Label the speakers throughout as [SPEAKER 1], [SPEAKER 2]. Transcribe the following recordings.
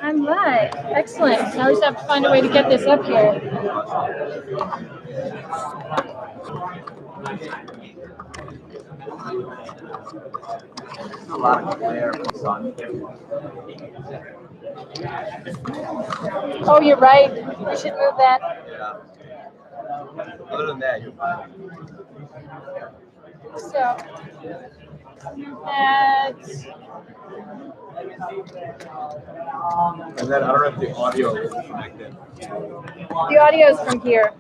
[SPEAKER 1] I'm live. Excellent. Now we just have to find a way to get this up here.
[SPEAKER 2] A lot of glare from the sun.
[SPEAKER 1] Oh, you're right. We should move that.
[SPEAKER 2] Yeah. Other than that, you're fine.
[SPEAKER 1] So, that.
[SPEAKER 2] And then I don't know if the audio is connected.
[SPEAKER 1] The audio is from here.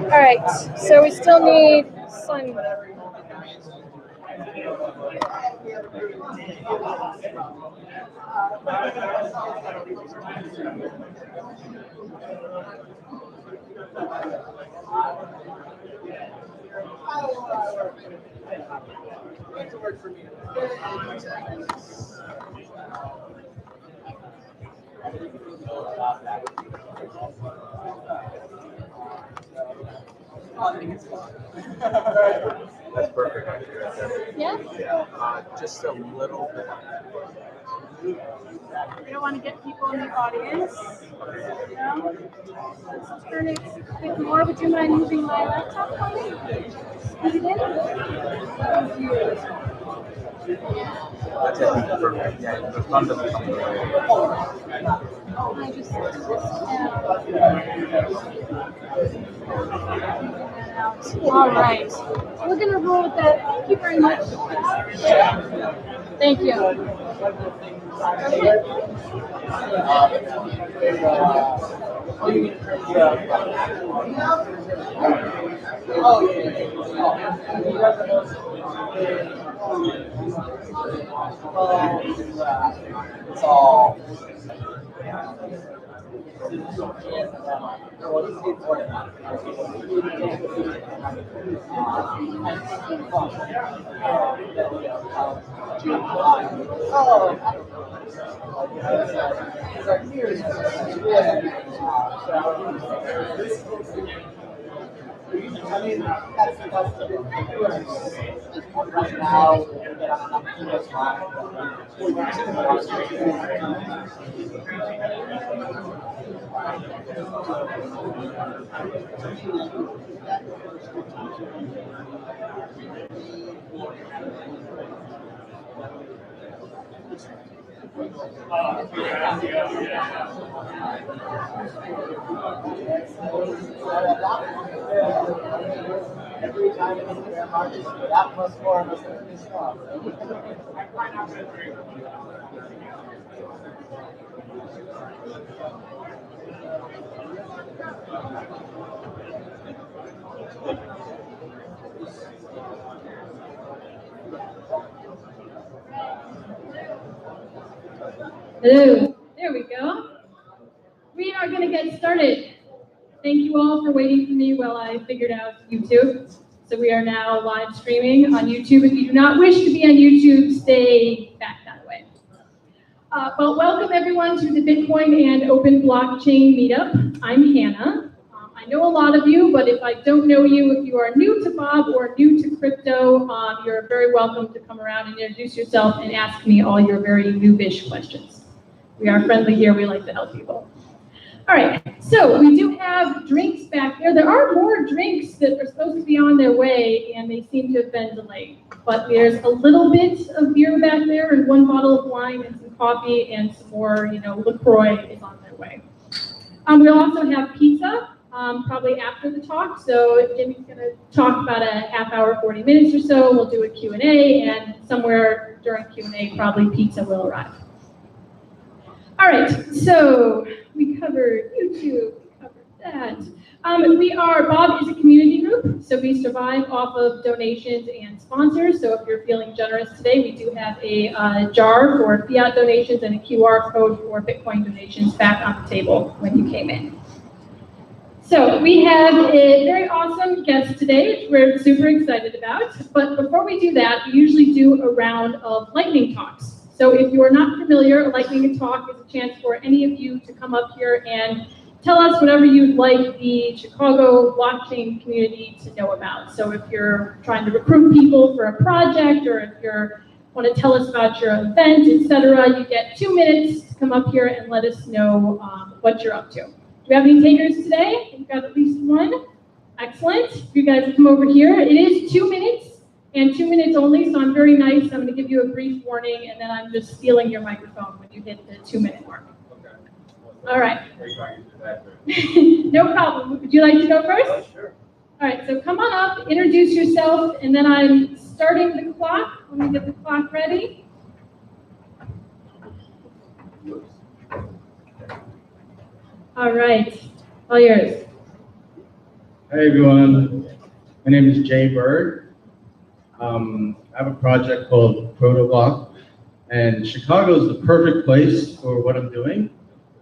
[SPEAKER 1] All right, so we still need sun.
[SPEAKER 2] That's perfect.
[SPEAKER 1] Yeah?
[SPEAKER 2] Yeah. Just a little bit.
[SPEAKER 1] We don't want to get people in the audience. No? Let's turn it a bit more. Would you mind moving my laptop for me? Is it in?
[SPEAKER 2] That's it. Perfect. Yeah, the sun doesn't come away.
[SPEAKER 1] I just took this out. All right. We're going to roll with that. Thank you very much. Thank you. Okay.
[SPEAKER 2] It's all.
[SPEAKER 3] I mean, that's the right now. Every time in the bear market, that plus more of us going to be strong.
[SPEAKER 1] Hello. There we go. We are going to get started. Thank you all for waiting for me while I figured out YouTube. So we are now live streaming on YouTube. If you do not wish to be on YouTube, stay back that way. Well, welcome everyone to the Bitcoin and Open Blockchain Meetup. I'm Hannah. I know a lot of you, but if I don't know you, if you are new to Bob or new to crypto, you're very welcome to come around and introduce yourself and ask me all your very noobish questions. We are friendly here. We like to help people. All right, so we do have drinks back there. There are more drinks that are supposed to be on their way, and they seem to have been delayed. But there's a little bit of beer back there, and one bottle of wine, and some coffee, and some more, LaCroix is on their way. We'll also have pizza, probably after the talk. So Jimmy's going to talk about a half hour, 40 minutes or so. We'll do a Q&A, and somewhere during Q&A, probably pizza will arrive. All right, so we covered YouTube, we covered that. Bob is a community group, so we survive off of donations and sponsors. So if you're feeling generous today, we do have a jar for fiat donations and a QR code for Bitcoin donations back on the table when you came in. So we have a very awesome guest today, which we're super excited about. But before we do that, we usually do a round of lightning talks. So if you are not familiar, Lightning and Talk is a chance for any of you to come up here and tell us whatever you'd like the Chicago blockchain community to know about. So if you're trying to recruit people for a project, or if you want to tell us about your event, etc., you get 2 minutes to come up here and let us know what you're up to. Do we have any takers today? We've got at least one. Excellent. If you guys will come over here. It is 2 minutes and 2 minutes only, so I'm very nice. I'm going to give you a brief warning, and then I'm just stealing your microphone when you hit the 2-minute mark. All right. No problem. Would you like to go first?
[SPEAKER 2] Sure.
[SPEAKER 1] All right, so come on up, introduce yourself, and then I'm starting the clock. Let me get the clock ready. All right, all yours.
[SPEAKER 4] Hey everyone, my name is Jay Bird. I have a project called Protoblock, and Chicago is the perfect place for what I'm doing,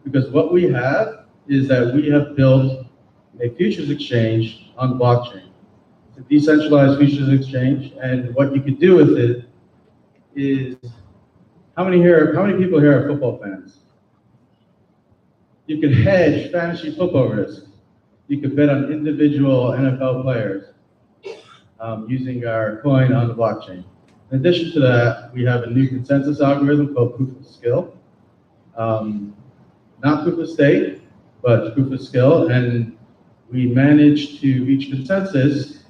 [SPEAKER 4] because what we have is that we have built a futures exchange on blockchain. It's a decentralized futures exchange, and what you could do with it is, how many people here are football fans? You could hedge fantasy football risk. You could bet on individual NFL players using our coin on the blockchain. In addition to that, we have a new consensus algorithm called proof of skill. Not proof of stake, but proof of skill. And we managed to reach consensus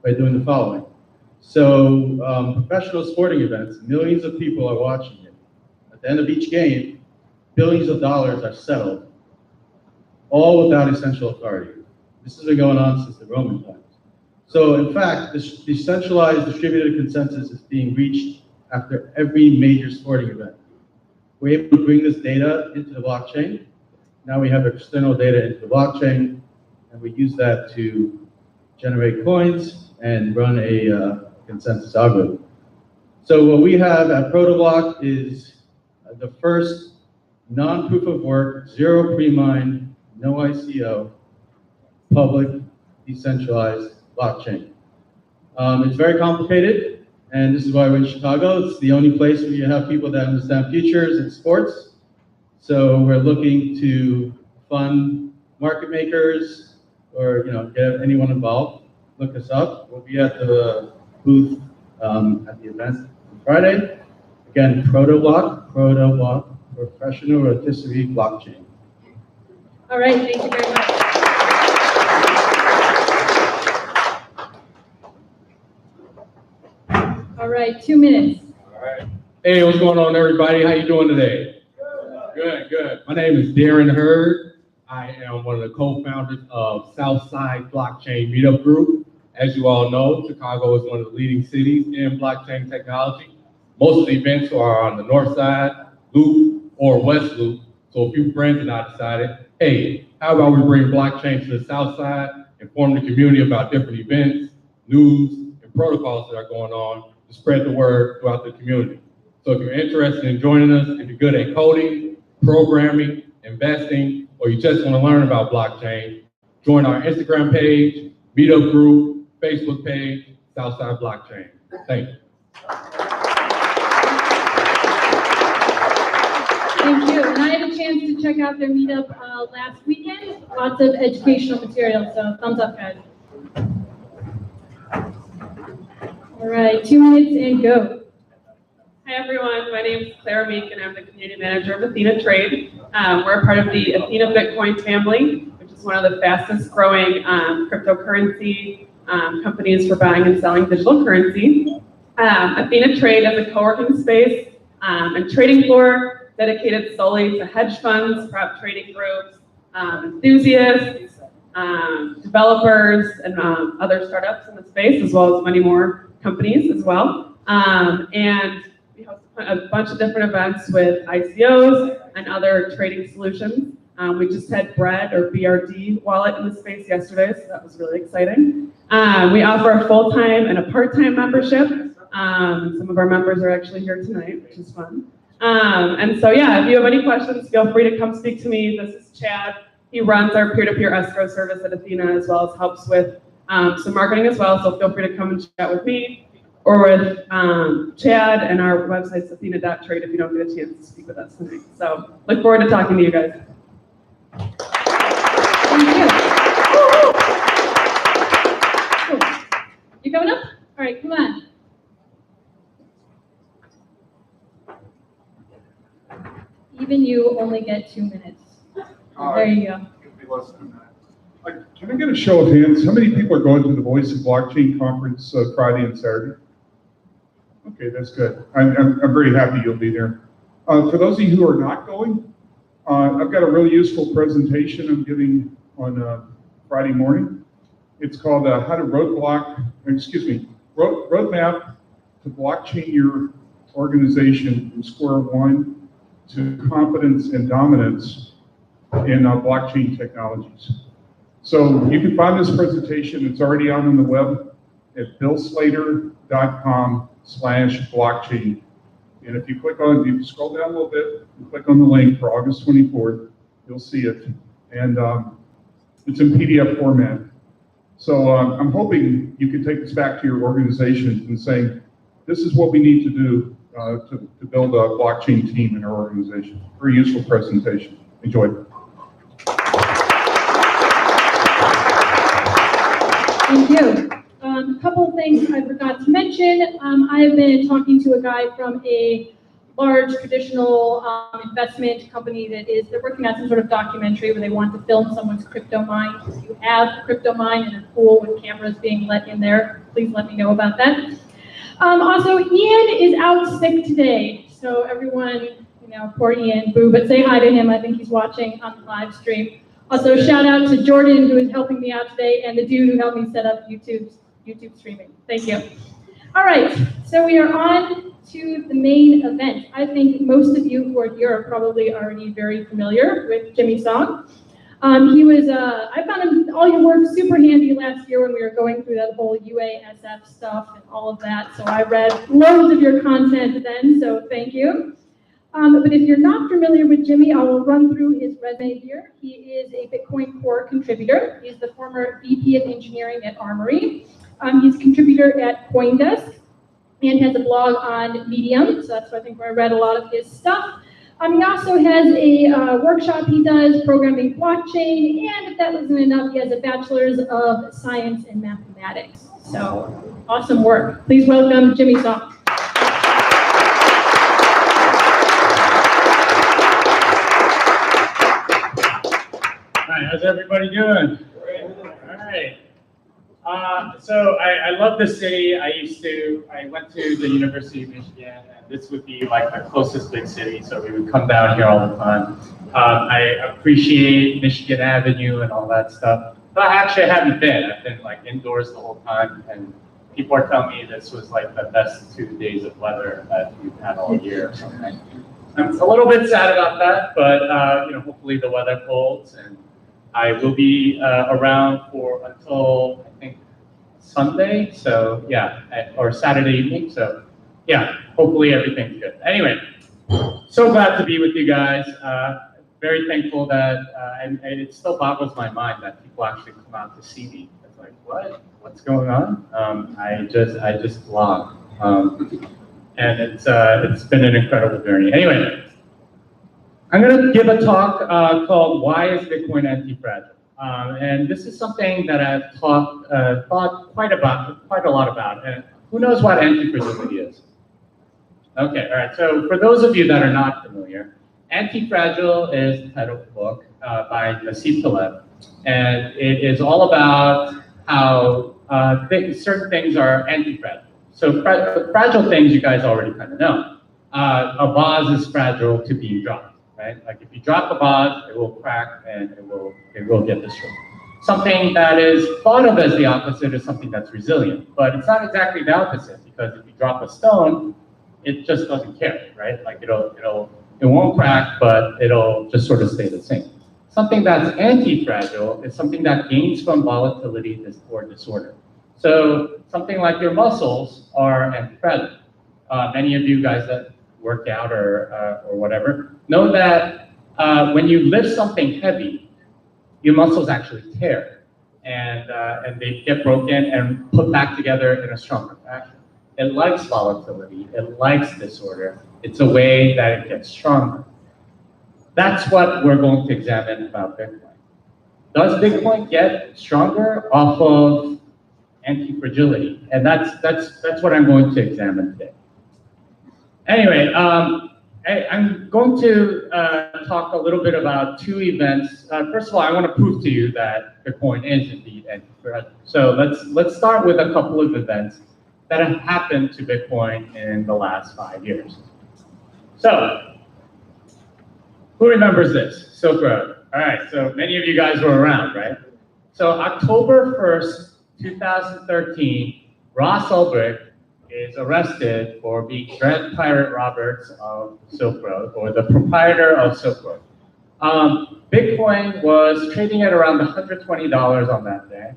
[SPEAKER 4] by doing the following. So professional sporting events, millions of people are watching it. At the end of each game, billions of dollars are settled, all without essential authority. This has been going on since the Roman times. So in fact, this decentralized distributed consensus is being reached after every major sporting event. We're able to bring this data into the blockchain. Now we have external data into the blockchain, and we use that to generate coins and run a consensus algorithm. So what we have at Protoblock is the first non-proof of work, zero pre-mine, no ICO, public, decentralized blockchain. It's very complicated, and this is why we're in Chicago. It's the only place where you have people that understand futures and sports. So we're looking to fund market makers, or get anyone involved. Look us up. We'll be at the booth at the event on Friday. Again, Protoblock, Professional Rotisserie Blockchain.
[SPEAKER 1] All right, thank you very much. All right, 2 minutes.
[SPEAKER 5] All right. Hey, what's going on, everybody? How you doing today? Good. My name is Darren Hurd. I am one of the co-founders of Southside Blockchain Meetup Group. As you all know, Chicago is one of the leading cities in blockchain technology. Most of the events are on the north side, Loop, or West Loop. So a few friends and I decided, hey, how about we bring blockchain to the south side, inform the community about different events, news, and protocols that are going on, to spread the word throughout the community. So if you're interested in joining us, if you're good at coding, programming, investing, or you just want to learn about blockchain, join our Instagram page, Meetup group, Facebook page, Southside Blockchain. Thank you.
[SPEAKER 1] Thank you. And I had a chance to check out their meetup last weekend. Lots of educational material, so thumbs up, guys. All right, 2 minutes and go.
[SPEAKER 6] Hi everyone, my name is Clara Meek and I'm the community manager of Athena Trade. We're a part of the Athena Bitcoin family, which is one of the fastest growing cryptocurrency companies for buying and selling digital currency. Athena Trade is a co-working space and trading floor dedicated solely to hedge funds, prop trading groups, enthusiasts, developers, and other startups in the space, as well as many more companies as well. And we host a bunch of different events with ICOs and other trading solutions. We just had Bread, or BRD, wallet in the space yesterday, so that was really exciting. We offer a full-time and a part-time membership. Some of our members are actually here tonight, which is fun. And so, yeah, if you have any questions, feel free to come speak to me. This is Chad. He runs our peer-to-peer escrow service at Athena, as well as helps with some marketing as well. So feel free to come and chat with me. or with Chad and our website's athena.trade if you don't get a chance to speak with us tonight. So look forward to talking to you guys.
[SPEAKER 1] Thank you. Cool. You coming up? All right, come on. Even you only get 2 minutes. There you go.
[SPEAKER 2] It'll be less than that.
[SPEAKER 7] Can I get a show of hands? How many people are going to the Voice of Blockchain conference Friday and Saturday? Okay, that's good. I'm very happy you'll be there. For those of you who are not going, I've got a really useful presentation I'm giving on Friday morning. It's called How to Roadmap to Blockchain Your Organization from Square One to Competence and Dominance in Blockchain Technologies. So you can find this presentation, it's already on the web at billslater.com/blockchain. And if you scroll down a little bit and click on the link for August 24th, you'll see it. And it's in PDF format. So I'm hoping you can take this back to your organizations and say, this is what we need to do to build a blockchain team in our organization. Very useful presentation. Enjoy.
[SPEAKER 1] Thank you. A couple of things I forgot to mention. I've been talking to a guy from a large traditional investment company they're working on some sort of documentary where they want to film someone's crypto mine. If you have a crypto mine in a pool with cameras being let in there, please let me know about that. Also, Ian is out sick today. So everyone, poor Ian, boo, but say hi to him. I think he's watching on the live stream. Also, shout out to Jordan, who is helping me out today, and the dude who helped me set up YouTube streaming. Thank you. All right, so we are on to the main event. I think most of you who are here are probably already very familiar with Jimmy Song. I found all your work super handy last year when we were going through that whole UASF stuff and all of that. So I read loads of your content then, so thank you. But if you're not familiar with Jimmy, I will run through his resume here. He is a Bitcoin Core contributor. He's the former VP of Engineering at Armory. He's a contributor at CoinDesk and has a blog on Medium. So that's, I think, where I read a lot of his stuff. He also has a workshop he does, programming blockchain, and if that wasn't enough, he has a bachelor's of science and mathematics. So awesome work. Please welcome Jimmy Song.
[SPEAKER 8] Hi, how's everybody doing? All right. So I love the city. I went to the University of Michigan, and this would be like my closest big city, so we would come down here all the time. I appreciate Michigan Avenue and all that stuff, but I actually haven't been. I've been like indoors the whole time, and people are telling me this was like the best 2 days of weather that we've had all year or something. I'm a little bit sad about that, but hopefully the weather holds, and I will be around until I think Sunday, so yeah, or Saturday evening, so yeah, hopefully everything's good. Anyway, so glad to be with you guys. Very thankful that, and it still boggles my mind that people actually come out to see me. It's like, what? What's going on? I just vlog, and it's been an incredible journey. Anyway. I'm going to give a talk called "Why is Bitcoin Anti-Fragile?" And this is something that I've thought quite a lot about. And who knows what anti-fragility is? Okay, all right. So for those of you that are not familiar, Anti-Fragile is the title of the book by Nassim Taleb, and it is all about how certain things are anti-fragile. So fragile things you guys already kind of know. A vase is fragile to being dropped. Right? Like if you drop a vase, it will crack and it will get destroyed. Something that is thought of as the opposite is something that's resilient, but it's not exactly the opposite, because if you drop a stone, it just doesn't care, right? Like it won't crack, but it'll just sort of stay the same. Something that's anti-fragile is something that gains from volatility or disorder. So something like your muscles are anti-fragile. Many of you guys that work out or whatever, know that when you lift something heavy, your muscles actually tear, and they get broken and put back together in a stronger fashion. It likes volatility. It likes disorder. It's a way that it gets stronger. That's what we're going to examine about Bitcoin. Does Bitcoin get stronger off of anti-fragility? And that's what I'm going to examine today. Anyway, I'm going to talk a little bit about two events. First of all, I want to prove to you that Bitcoin is indeed anti-fragile. So let's start with a couple of events that have happened to Bitcoin in the last 5 years. So, who remembers this? Silk Road. All right, so many of you guys were around, right? So October 1st, 2013, Ross Ulbricht is arrested for being Dread Pirate Roberts of Silk Road, or the proprietor of Silk Road. Bitcoin was trading at around $120 on that day,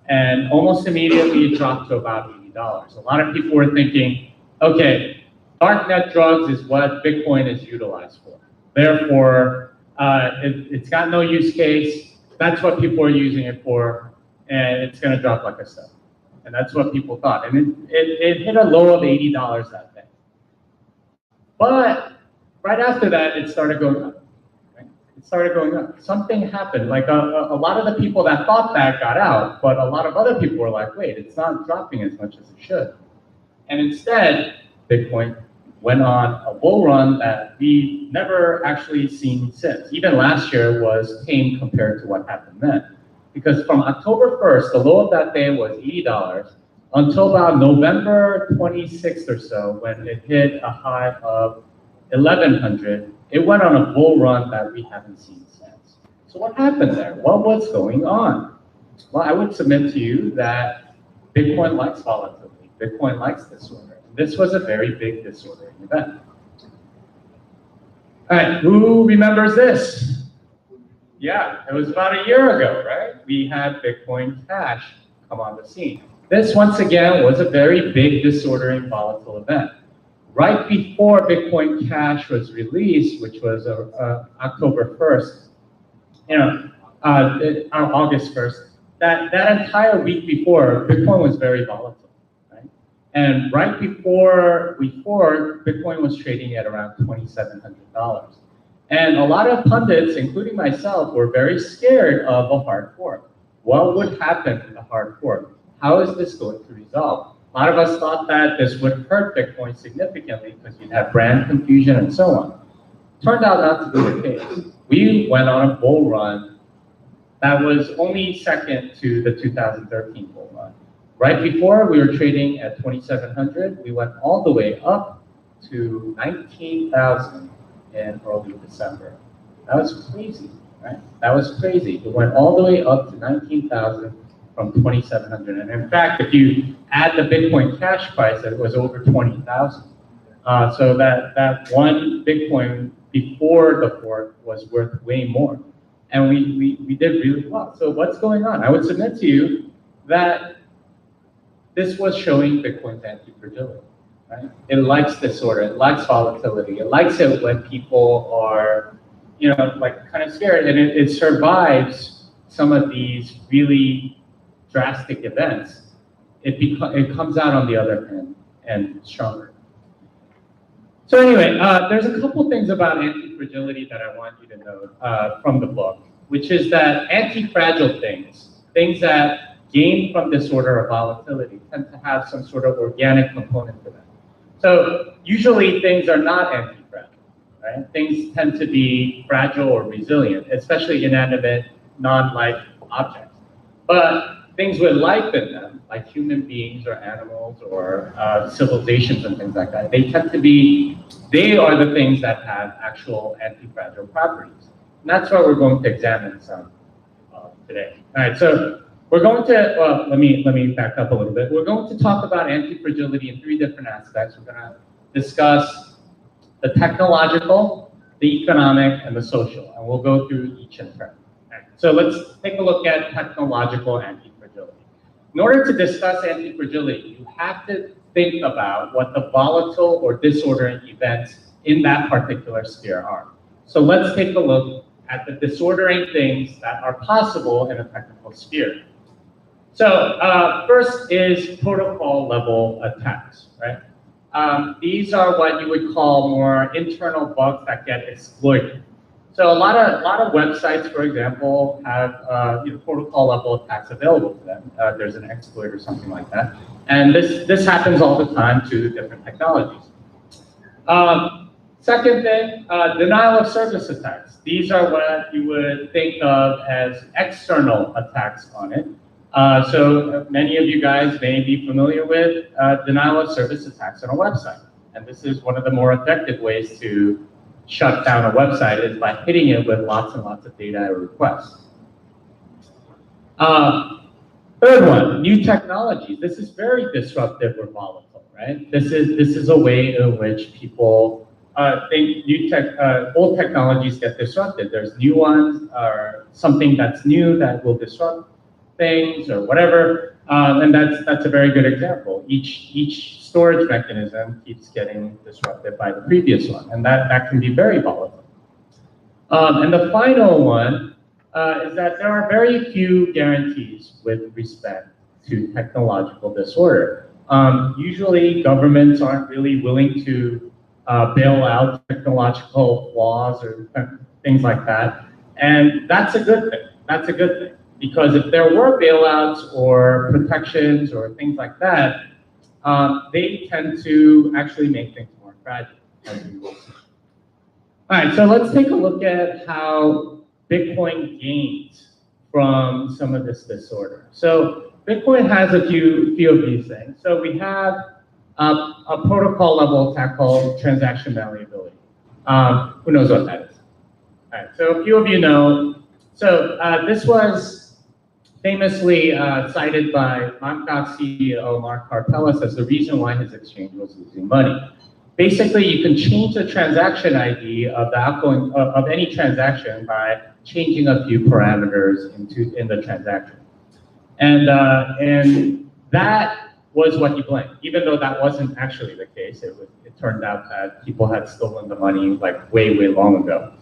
[SPEAKER 8] and almost immediately it dropped to about $80. A lot of people were thinking, okay, darknet drugs is what Bitcoin is utilized for. Therefore, it's got no use case. That's what people are using it for, and it's going to drop like a stone. And that's what people thought. And it hit a low of $80 that day. But right after that, it started going up. Right? It started going up. Something happened. Like a lot of the people that thought that got out, but a lot of other people were like, wait, it's not dropping as much as it should. And instead, Bitcoin went on a bull run that we've never actually seen since. Even last year was tame compared to what happened then. Because from October 1st, the low of that day was $80, until about November 26th or so, when it hit a high of 1,100, it went on a bull run that we haven't seen since. So what happened there? What was going on? Well, I would submit to you that Bitcoin likes volatility. Bitcoin likes disorder. This was a very big disordering event. All right, who remembers this? Yeah, it was about a year ago, right? We had Bitcoin Cash come on the scene. This, once again, was a very big disordering volatile event. Right before Bitcoin Cash was released, which was October 1st, August 1st, that entire week before, Bitcoin was very volatile, right? And right before Bitcoin was trading at around $2,700. And a lot of pundits, including myself, were very scared of a hard fork. What would happen in the hard fork? How is this going to resolve? A lot of us thought that this would hurt Bitcoin significantly because you'd have brand confusion and so on. Turned out not to be the case. We went on a bull run that was only second to the 2013 bull run. Right before, we were trading at 2,700. We went all the way up to 19,000 in early December. That was crazy, right? That was crazy. It went all the way up to 19,000 from 2,700. And in fact, if you add the Bitcoin Cash price, it was over 20,000. So that one Bitcoin before the fork was worth way more. And we did really well. So what's going on? I would submit to you that this was showing Bitcoin's anti-fragility. Right? It likes disorder, it likes volatility, it likes it when people are, like kind of scared, and it survives some of these really drastic events. It comes out on the other hand and stronger. So anyway, there's a couple things about anti-fragility that I want you to know from the book, which is that anti-fragile things that gain from disorder or volatility, tend to have some sort of organic component to them. So usually things are not anti-fragile, right? Things tend to be fragile or resilient, especially inanimate, non-life objects. But things with life in them, like human beings or animals or civilizations and things like that, they are the things that have actual anti-fragile properties. And that's what we're going to examine some today. All right, so we're going to, well, let me back up a little bit. We're going to talk about anti-fragility in three different aspects. We're going to discuss the technological, the economic, and the social, and we'll go through each in turn. Right. So let's take a look at technological anti-fragility. In order to discuss anti-fragility, you have to think about what the volatile or disordering events in that particular sphere are. So let's take a look at the disordering things that are possible in a technical sphere. So first is protocol level attacks, right? These are what you would call more internal bugs that get exploited. So a lot of websites, for example, have protocol level attacks available to them. There's an exploit or something like that, and this happens all the time to different technologies. Second thing, denial of service attacks. These are what you would think of as external attacks on it. So many of you guys may be familiar with denial of service attacks on a website. And this is one of the more effective ways to shut down a website is by hitting it with lots and lots of data requests. Third one, new technologies. This is very disruptive or volatile, right? This is a way in which people think old technologies get disrupted. There's new ones or something that's new that will disrupt things or whatever, and that's a very good example. Each storage mechanism keeps getting disrupted by the previous one, and that can be very volatile. And the final one is that there are very few guarantees with respect to technological disorder. Usually governments aren't really willing to bail out technological flaws or things like that, and that's a good thing. That's a good thing. Because if there were bailouts or protections or things like that, they tend to actually make things more fragile, as we will see. All right, so let's take a look at how Bitcoin gains from some of this disorder. So Bitcoin has a few of these things. So we have a protocol level attack called transaction malleability. Who knows what that is? All right, so a few of you know. So this was famously cited by Mt. Gox CEO Mark Karpelès as the reason why his exchange was losing money. Basically, you can change the transaction ID of the outgoing of any transaction by changing a few parameters in the transaction, and that was what he blamed. Even though that wasn't actually the case, it turned out that people had stolen the money like way long ago.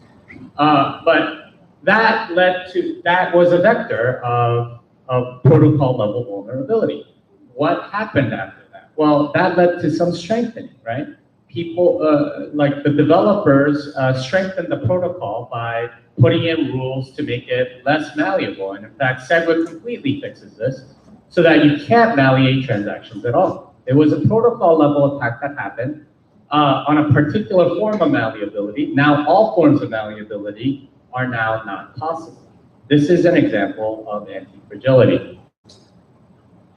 [SPEAKER 8] But that was a vector of protocol level vulnerability. What happened after that? Well, that led to some strengthening, right? People, like the developers, strengthened the protocol by putting in rules to make it less malleable. And in fact, SegWit completely fixes this so that you can't malleate transactions at all. It was a protocol level attack that happened on a particular form of malleability. Now all forms of malleability are now not possible. This is an example of anti-fragility.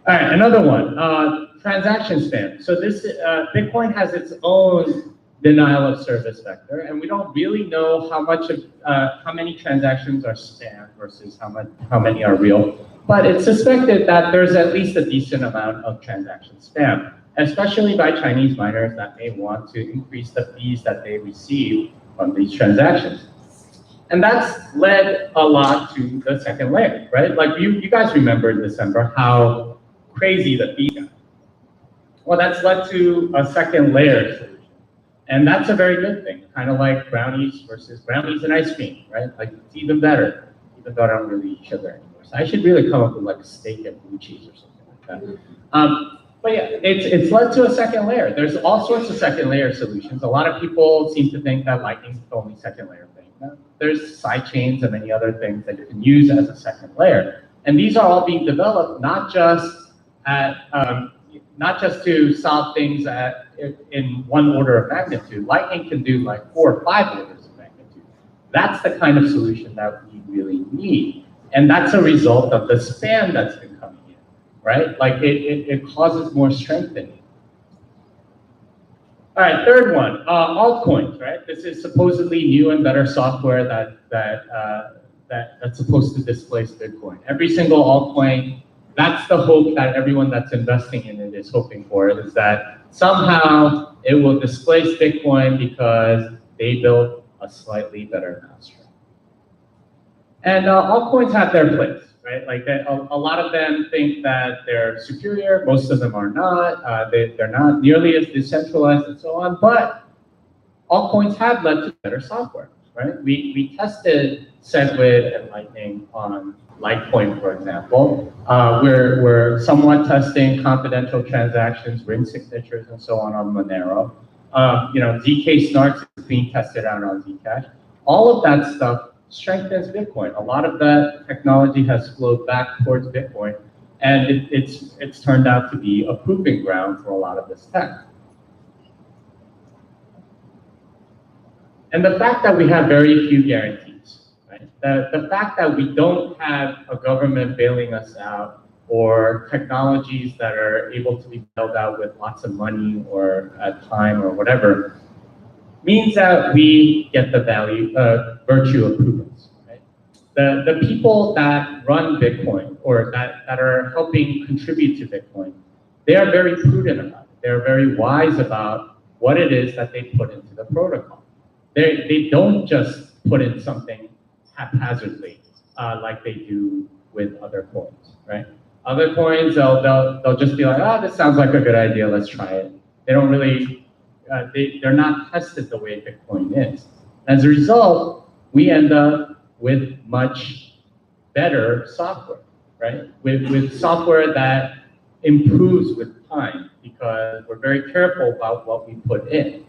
[SPEAKER 8] All right, another one, transaction spam. So this, Bitcoin has its own denial of service vector, and we don't really know how many transactions are spam versus how many are real. But it's suspected that there's at least a decent amount of transaction spam, especially by Chinese miners that may want to increase the fees that they receive from these transactions. And that's led a lot to the second layer, right? Like you guys remember in December how crazy the fee got. Well, that's led to a second layer solution. And that's a very good thing, kind of like brownies versus brownies and ice cream, right? Like it's even better, even though I don't really eat sugar anymore. So I should really come up with like a steak and blue cheese or something like that. But yeah, it's led to a second layer. There's all sorts of second layer solutions. A lot of people seem to think that Lightning's the only second layer thing. No, there's sidechains and many other things that you can use as a second layer. And these are all being developed not just to solve things in one order of magnitude. Lightning can do like 4 or 5 orders of magnitude. That's the kind of solution that we really need. And that's a result of the spam that's been coming in, right? Like it causes more strengthening. All right, third one, altcoins, right? This is supposedly new and better software that's supposed to displace Bitcoin. Every single altcoin, that's the hope that everyone that's investing in it is hoping for, is that somehow it will displace Bitcoin because they built a slightly better mousetrap. And altcoins have their place, right? Like a lot of them think that they're superior. Most of them are not. They're not nearly as decentralized and so on. But altcoins have led to better software, right? We tested SegWit and Lightning on Litecoin, for example. We're somewhat testing confidential transactions, ring signatures, and so on Monero. ZK Snarks is being tested out on Zcash. All of that stuff strengthens Bitcoin. A lot of that technology has flowed back towards Bitcoin, and it's turned out to be a proving ground for a lot of this tech. And the fact that we have very few guarantees, right? The fact that we don't have a government bailing us out or technologies that are able to be bailed out with lots of money or time or whatever means that we get the virtue of prudence, right? The people that run Bitcoin or that are helping contribute to Bitcoin, they are very prudent about it. They're very wise about what it is that they put into the protocol. They don't just put in something haphazardly like they do with other coins, right? Other coins, they'll just be like, oh, this sounds like a good idea, let's try it. They don't really, they're not tested the way Bitcoin is. As a result, we end up with much better software, right? With software that improves with time because we're very careful about what we put in.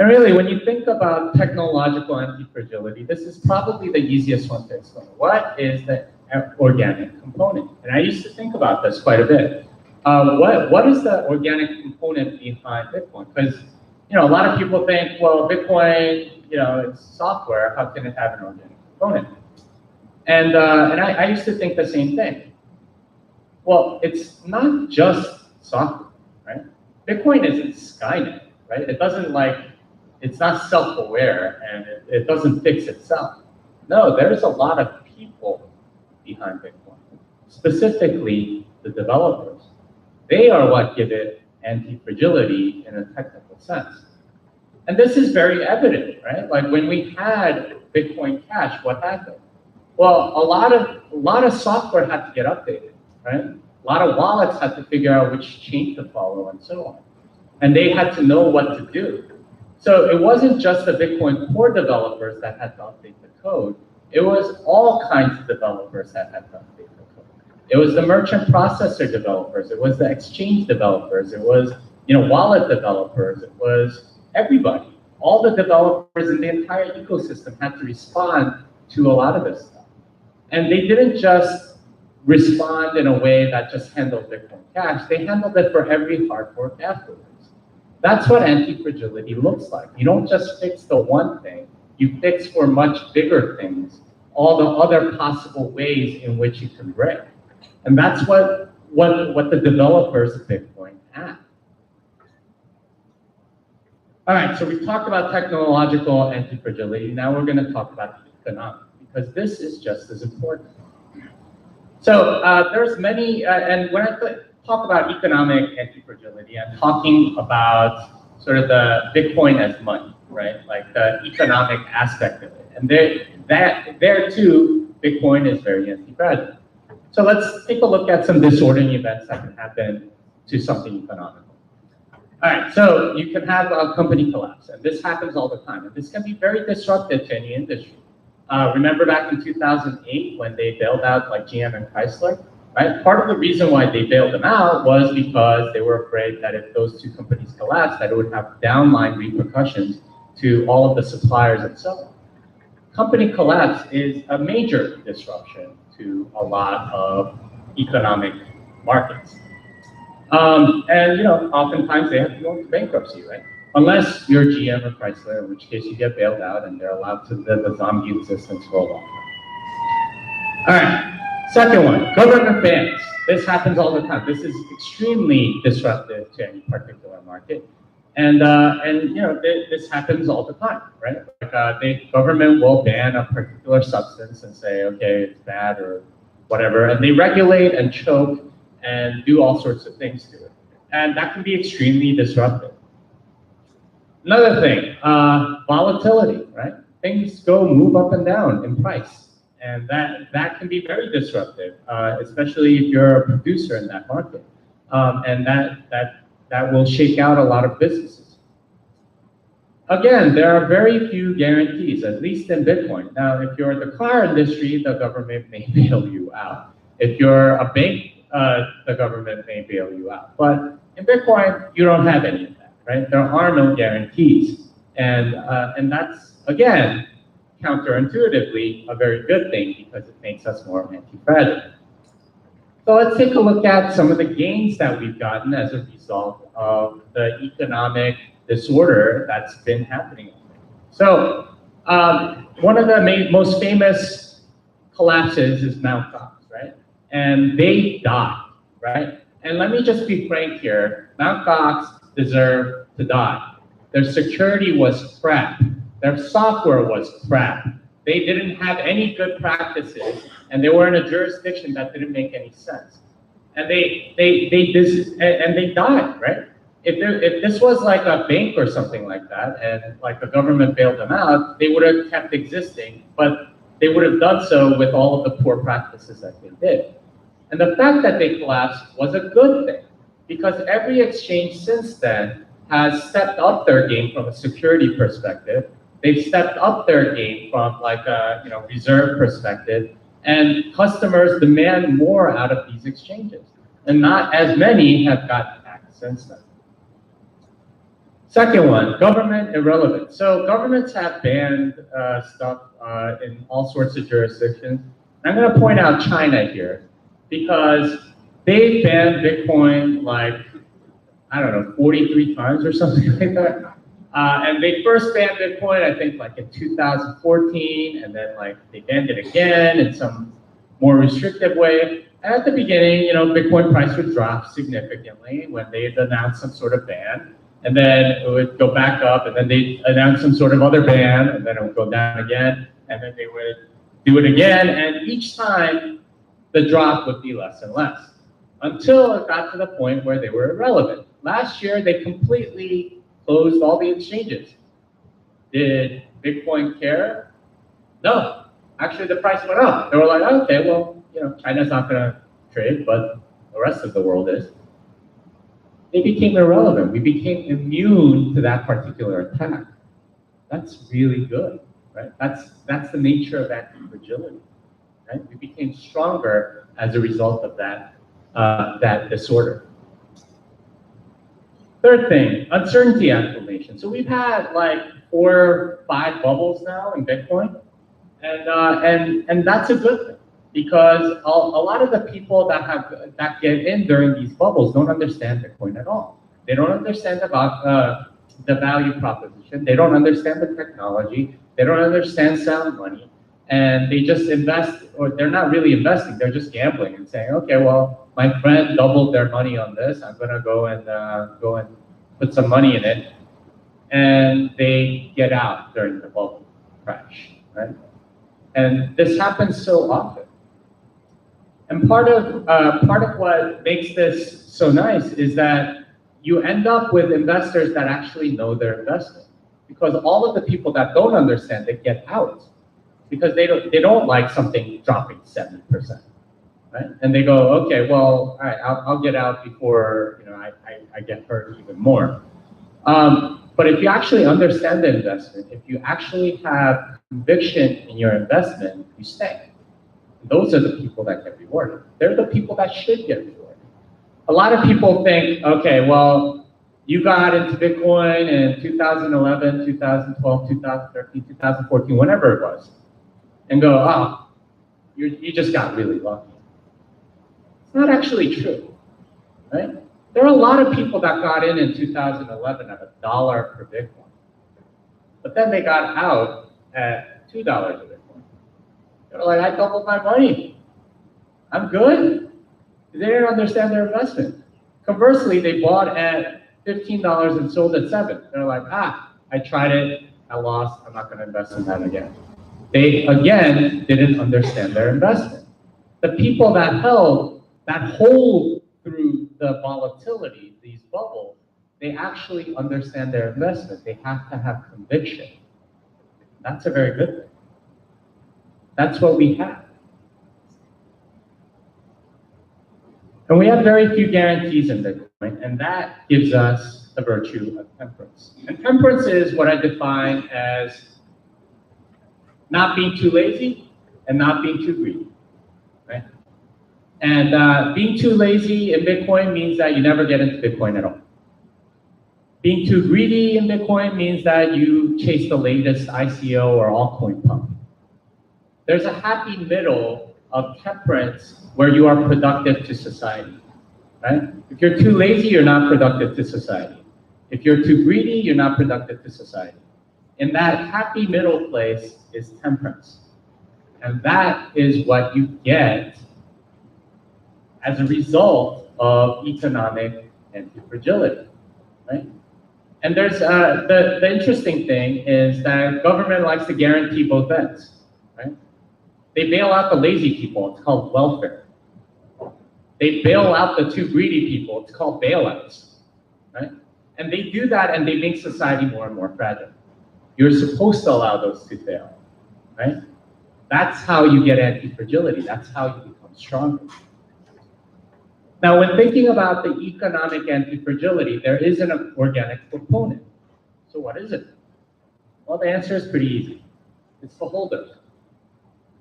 [SPEAKER 8] And really, when you think about technological anti-fragility, this is probably the easiest one to explain. What is the organic component? And I used to think about this quite a bit. What is the organic component behind Bitcoin? Because a lot of people think, well, Bitcoin, it's software. How can it have an organic component? And I used to think the same thing. Well, it's not just software, right? Bitcoin isn't Skynet, right? It doesn't it's not self-aware and it doesn't fix itself. No, there's a lot of people behind Bitcoin, specifically the developers. They are what give it anti-fragility in a technical sense. And this is very evident, right? Like when we had Bitcoin Cash, what happened? Well, a lot of software had to get updated, right? A lot of wallets had to figure out which chain to follow and so on. And they had to know what to do. So it wasn't just the Bitcoin core developers that had to update the code. It was all kinds of developers that had to update the code. It was the merchant processor developers. It was the exchange developers. It was wallet developers. It was everybody. All the developers in the entire ecosystem had to respond to a lot of this stuff. And they didn't just respond in a way that just handled Bitcoin Cash. They handled it for every hard fork afterwards. That's what anti-fragility looks like. You don't just fix the one thing, you fix for much bigger things, all the other possible ways in which you can break. And that's what the developers of Bitcoin have. All right, so we've talked about technological anti-fragility. Now we're gonna talk about economic, because this is just as important. So there's many, and when I talk about economic anti-fragility, I'm talking about sort of the Bitcoin as money, right? Like the economic aspect of it. And there too, Bitcoin is very anti-fragile. So let's take a look at some disordering events that can happen to something economical. All right, so you can have a company collapse, and this happens all the time. And this can be very disruptive to any industry. Remember back in 2008 when they bailed out like GM and Chrysler? Right? Part of the reason why they bailed them out was because they were afraid that if those two companies collapsed, that it would have downline repercussions to all of the suppliers and so on. Company collapse is a major disruption to a lot of economic markets. And oftentimes they have to go into bankruptcy, right? Unless you're GM or Chrysler, in which case you get bailed out and they're allowed to live a zombie existence for a long time. All right. Second one, government bans. This happens all the time. This is extremely disruptive to any particular market. And this happens all the time, right? Like the government will ban a particular substance and say, okay, it's bad or whatever. And they regulate and choke and do all sorts of things to it. And that can be extremely disruptive. Another thing, volatility, right? Things move up and down in price. And that can be very disruptive, especially if you're a producer in that market. And that will shake out a lot of businesses. again, there are very few guarantees, at least in Bitcoin. Now, if you're the car industry, the government may bail you out. If you're a bank, the government may bail you out. But in Bitcoin, you don't have any of that, right? There are no guarantees. And that's, again, counterintuitively, a very good thing because it makes us more anti-fragile. So let's take a look at some of the gains that we've gotten as a result of the economic disorder that's been happening. So one of the most famous collapses is Mt. Gox, right? And they died, right? And let me just be frank here. Mt. Gox deserved to die. Their security was crap. Their software was crap. They didn't have any good practices, and they were in a jurisdiction that didn't make any sense. And they died, right? If this was like a bank or something like that, and like the government bailed them out, they would have kept existing, but they would have done so with all of the poor practices that they did. And the fact that they collapsed was a good thing, because every exchange since then has stepped up their game from a security perspective. They've stepped up their game from like a reserve perspective, and customers demand more out of these exchanges. And not as many have gotten hacked since then. Second one, government irrelevance. So governments have banned stuff in all sorts of jurisdictions. I'm going to point out China here, because they banned Bitcoin like, I don't know, 43 times or something like that. And they first banned Bitcoin, I think, like in 2014, and then like they banned it again in some more restrictive way. And at the beginning, Bitcoin price would drop significantly when they announced some sort of ban, and then it would go back up, and then they announced some sort of other ban, and then it would go down again, and then they would do it again, and each time the drop would be less and less, until it got to the point where they were irrelevant. Last year, they completely closed all the exchanges. Did Bitcoin care? No. Actually, the price went up. They were like, okay, well, China's not going to trade, but the rest of the world is. They became irrelevant. We became immune to that particular attack. That's really good, right? That's the nature of anti-fragility, right? We became stronger as a result of that disorder. Third thing, uncertainty acclimation. So we've had like 4 or 5 bubbles now in Bitcoin, and that's a good thing, because a lot of the people that get in during these bubbles don't understand Bitcoin at all. They don't understand about the value proposition. They don't understand the technology. They don't understand sound money, and they just invest, or they're not really investing. They're just gambling and saying, okay, well, my friend doubled their money on this. I'm gonna go and put some money in it, and they get out during the bubble crash, right? And this happens so often. And part of what makes this so nice is that you end up with investors that actually know they're investing, because all of the people that don't understand it get out, because they don't like something dropping 70%. Right? And they go, okay, well, all right, I'll get out before I get hurt even more. But if you actually understand the investment, if you actually have conviction in your investment, you stay. Those are the people that get rewarded. They're the people that should get rewarded. A lot of people think, okay, well, you got into Bitcoin in 2011, 2012, 2013, 2014, whenever it was, and go, oh, you just got really lucky. It's not actually true, right? There are a lot of people that got in 2011 at $1 per Bitcoin, but then they got out at $2 a Bitcoin. They're like, I doubled my money. I'm good. They didn't understand their investment. Conversely, they bought at $15 and sold at $7. They're like, I tried it, I lost, I'm not going to invest in that again. They, again, didn't understand their investment. The people that hold through the volatility, these bubbles, they actually understand their investment. They have to have conviction. That's a very good thing. That's what we have. And we have very few guarantees in Bitcoin, and that gives us the virtue of temperance. And temperance is what I define as not being too lazy and not being too greedy, right? And being too lazy in Bitcoin means that you never get into Bitcoin at all. Being too greedy in Bitcoin means that you chase the latest ICO or altcoin pump. There's a happy middle of temperance where you are productive to society, right? If you're too lazy, you're not productive to society. If you're too greedy, you're not productive to society. In that happy middle place is temperance. And that is what you get as a result of economic anti-fragility, right? And there's the interesting thing is that government likes to guarantee both ends, right? They bail out the lazy people, it's called welfare. They bail out the too greedy people, it's called bailouts, right? And they do that and they make society more and more fragile. You're supposed to allow those to fail, right? That's how you get anti-fragility, that's how you become stronger. Now, when thinking about the economic anti-fragility, there is an organic component. So what is it? Well, the answer is pretty easy. It's the holders.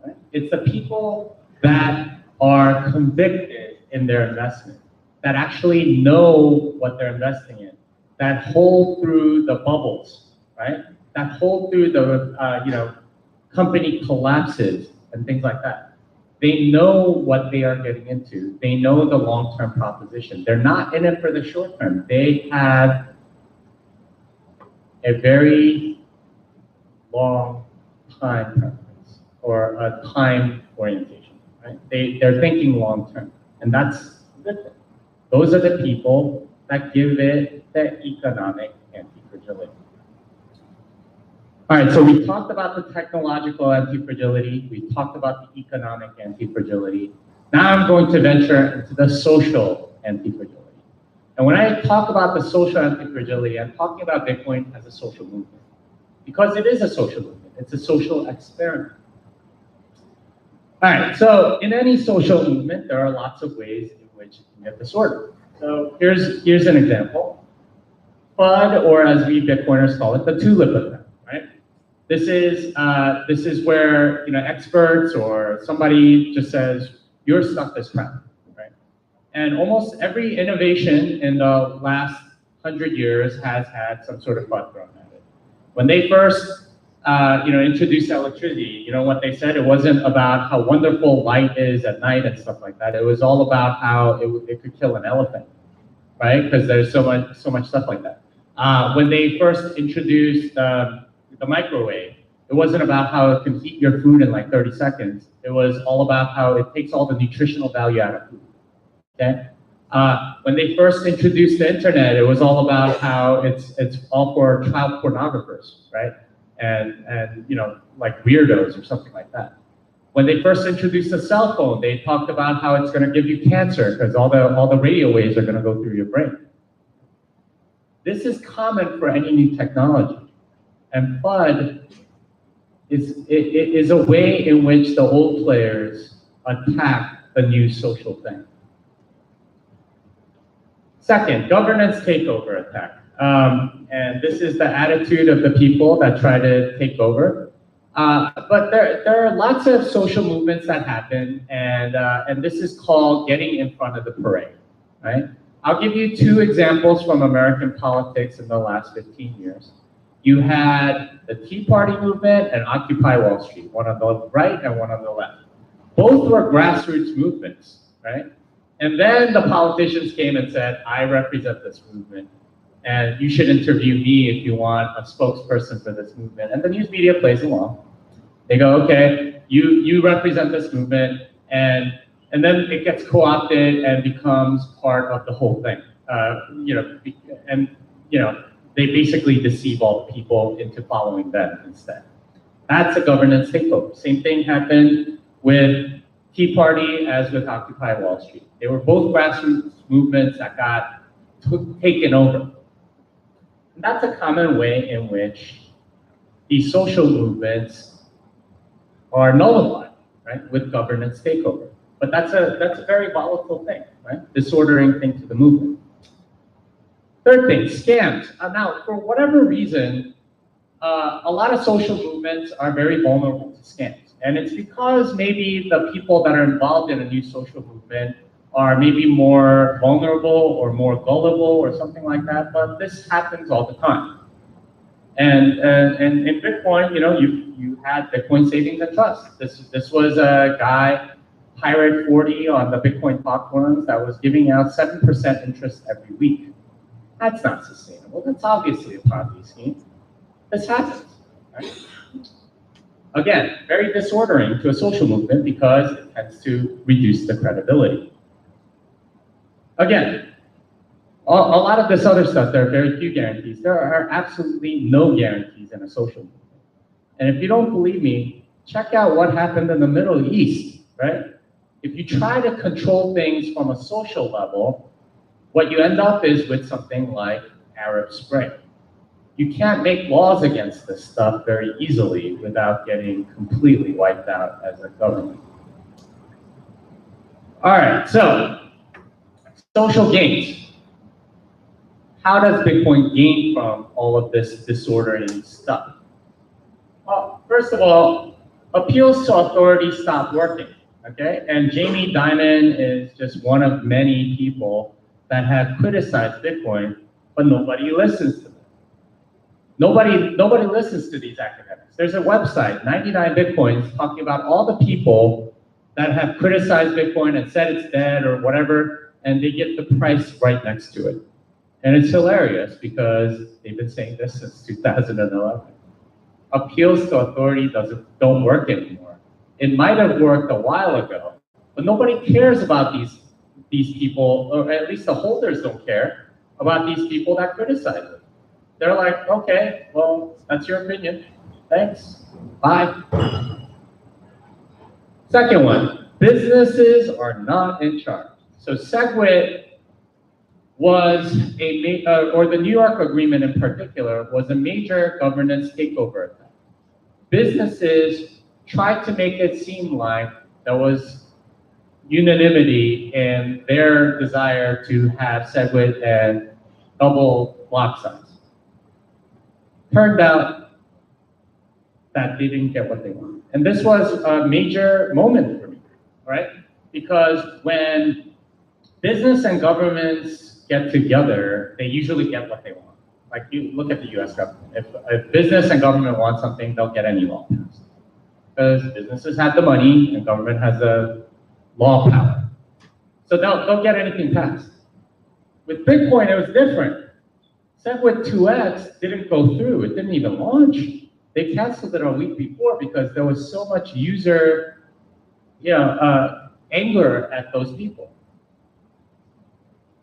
[SPEAKER 8] Right? It's the people that are convicted in their investment, that actually know what they're investing in, that hold through the bubbles, right? That hold through the company collapses and things like that. They know what they are getting into. They know the long-term proposition. They're not in it for the short term. They have a very long time preference or a time orientation, right? They're thinking long-term, and that's a good thing. Those are the people that give it the economic anti-fragility. All right, so we talked about the technological anti-fragility, we talked about the economic anti-fragility. Now I'm going to venture into the social anti-fragility. And when I talk about the social anti-fragility, I'm talking about Bitcoin as a social movement. Because it is a social movement, it's a social experiment. All right, so in any social movement, there are lots of ways in which you can get disordered. So here's an example. FUD, or as we Bitcoiners call it, the tulip effect, right? This is where experts or somebody just says your stuff is crap, right? And almost every innovation in the last 100 years has had some sort of FUD thrown at it. When they first introduced electricity, you know what they said? It wasn't about how wonderful light is at night and stuff like that. It was all about how it could kill an elephant, right? Because there's so much stuff like that. When they first introduced the microwave, it wasn't about how it can heat your food in like 30 seconds. It was all about how it takes all the nutritional value out of food, okay? When they first introduced the internet, it was all about how it's all for child pornographers, right? And like weirdos or something like that. When they first introduced the cell phone, they talked about how it's gonna give you cancer because all the radio waves are gonna go through your brain. This is common for any new technology. And FUD is a way in which the old players attack the new social thing. Second, governance takeover attack. And this is the attitude of the people that try to take over. But there are lots of social movements that happen, and this is called getting in front of the parade, right? I'll give you two examples from American politics in the last 15 years. You had the Tea Party movement and Occupy Wall Street, one on the right and one on the left. Both were grassroots movements, right? And then the politicians came and said, I represent this movement, and you should interview me if you want a spokesperson for this movement. And the news media plays along. They go, okay, you represent this movement, and then it gets co-opted and becomes part of the whole thing. They basically deceive all the people into following them instead. That's a governance takeover. Same thing happened with Tea Party as with Occupy Wall Street. They were both grassroots movements that got taken over. And that's a common way in which these social movements are nullified, right, with governance takeover. But that's a very volatile thing, right? Disordering thing to the movement. Third thing, scams. Now, for whatever reason, a lot of social movements are very vulnerable to scams. And it's because maybe the people that are involved in a new social movement are maybe more vulnerable or more gullible or something like that, but this happens all the time. And in Bitcoin, you had Bitcoin Savings and Trust. This was a guy, Pirate 40 on the Bitcoin platforms that was giving out 7% interest every week. That's not sustainable. That's obviously a Ponzi scheme. This happens, right? Again, very disordering to a social movement because it tends to reduce the credibility. Again, a lot of this other stuff, there are very few guarantees. There are absolutely no guarantees in a social movement. And if you don't believe me, check out what happened in the Middle East, right? If you try to control things from a social level, what you end up is with something like Arab Spring. You can't make laws against this stuff very easily without getting completely wiped out as a government. All right, so social gains. How does Bitcoin gain from all of this disordering stuff? Well, first of all, appeals to authority stopped working, okay? And Jamie Dimon is just one of many people that have criticized Bitcoin, but nobody listens to them. Nobody listens to these academics. There's a website, 99 Bitcoins, talking about all the people that have criticized Bitcoin and said it's dead or whatever, and they get the price right next to it. And it's hilarious because they've been saying this since 2011. Appeals to authority don't work anymore. It might have worked a while ago, but nobody cares about these people, or at least the holders don't care about these people that criticize it. They're like, okay, well, that's your opinion. Thanks. Bye. Second one, businesses are not in charge. So SegWit was or the New York Agreement in particular, was a major governance takeover attempt. Businesses tried to make it seem like there was unanimity in their desire to have SegWit and double block size. Turned out that they didn't get what they wanted. And this was a major moment for me, right? Because when business and governments get together, they usually get what they want. Like you look at the US government. If business and government want something, they'll get any law passed. Because businesses have the money and government has the law power. So they'll get anything passed. With Bitcoin, it was different. SegWit 2x didn't go through. It didn't even launch. They canceled it a week before because there was so much user anger at those people.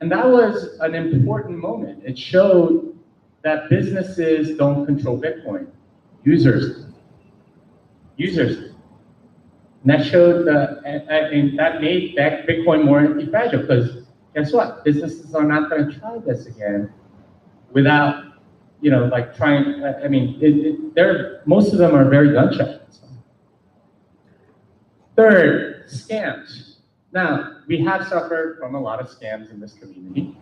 [SPEAKER 8] And that was an important moment. It showed that businesses don't control Bitcoin. Users. And that showed that made Bitcoin more anti-fragile because guess what? Businesses are not going to try this again without, trying. I mean, most of them are very gun shy. Third, scams. Now, we have suffered from a lot of scams in this community,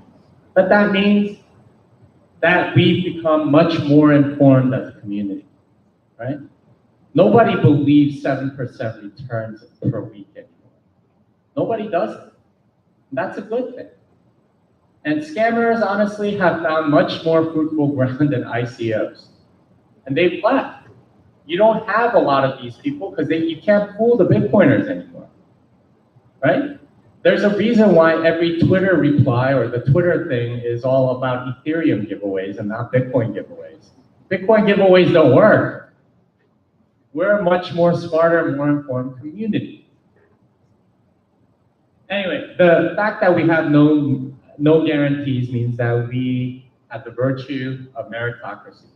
[SPEAKER 8] but that means that we've become much more informed as a community, right? Nobody believes 7% returns per week anymore. Nobody does it. That's a good thing. And scammers, honestly, have found much more fruitful ground than ICOs. And they've left. You don't have a lot of these people because you can't fool the Bitcoiners anymore, right? There's a reason why every Twitter reply or the Twitter thing is all about Ethereum giveaways and not Bitcoin giveaways. Bitcoin giveaways don't work. We're a much more smarter, more informed community. Anyway, the fact that we have no guarantees means that we have the virtue of meritocracy.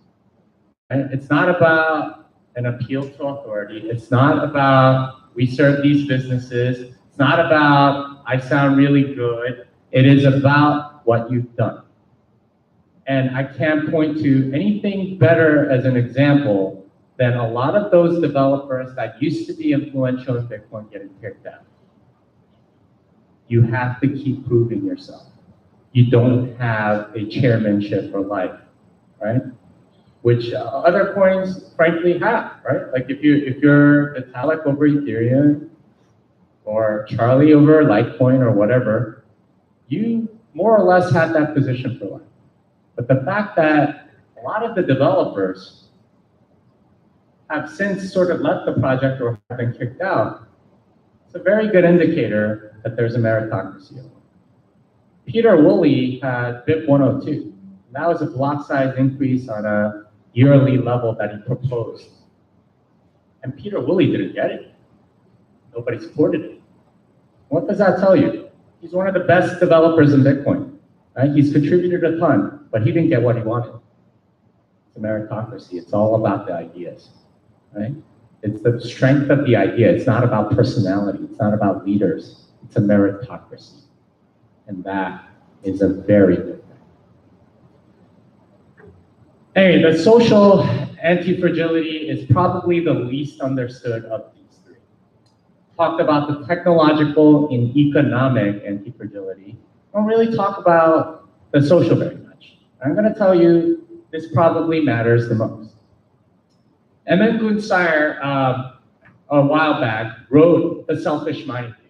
[SPEAKER 8] Right? It's not about an appeal to authority. It's not about we serve these businesses. It's not about I sound really good. It is about what you've done. And I can't point to anything better as an example than a lot of those developers that used to be influential in Bitcoin getting kicked out. You have to keep proving yourself. you don't have a chairmanship for life, right? Which other coins, frankly, have, right? Like if you're Vitalik over Ethereum, or Charlie over Litecoin or whatever, you more or less had that position for life. But the fact that a lot of the developers have since sort of left the project or have been kicked out, it's a very good indicator that there's a meritocracy. Peter Woolley had BIP 102. That was a block size increase on a yearly level that he proposed. And Peter Woolley didn't get it. Nobody supported it. What does that tell you? He's one of the best developers in Bitcoin, right? He's contributed a ton, but he didn't get what he wanted. It's a meritocracy. It's all about the ideas, right? It's the strength of the idea. It's not about personality. It's not about leaders. It's a meritocracy. And that is a very good thing. Anyway, the social anti-fragility is probably the least understood of these three. Talked about the technological and economic anti-fragility. Don't really talk about the social very much. I'm going to tell you this probably matters the most. Emmett Gunsteyer, a while back, wrote the selfish mining paper,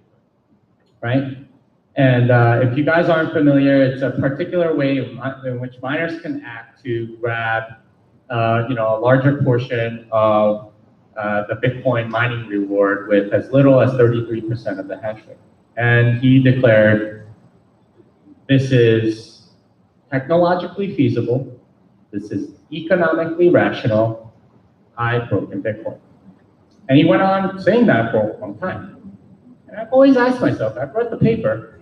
[SPEAKER 8] right? And if you guys aren't familiar, it's a particular way in which miners can act to grab, a larger portion of the Bitcoin mining reward with as little as 33% of the hash rate. And he declared, this is technologically feasible, this is economically rational, I've broken Bitcoin. And he went on saying that for a long time. And I've always asked myself, I've read the paper,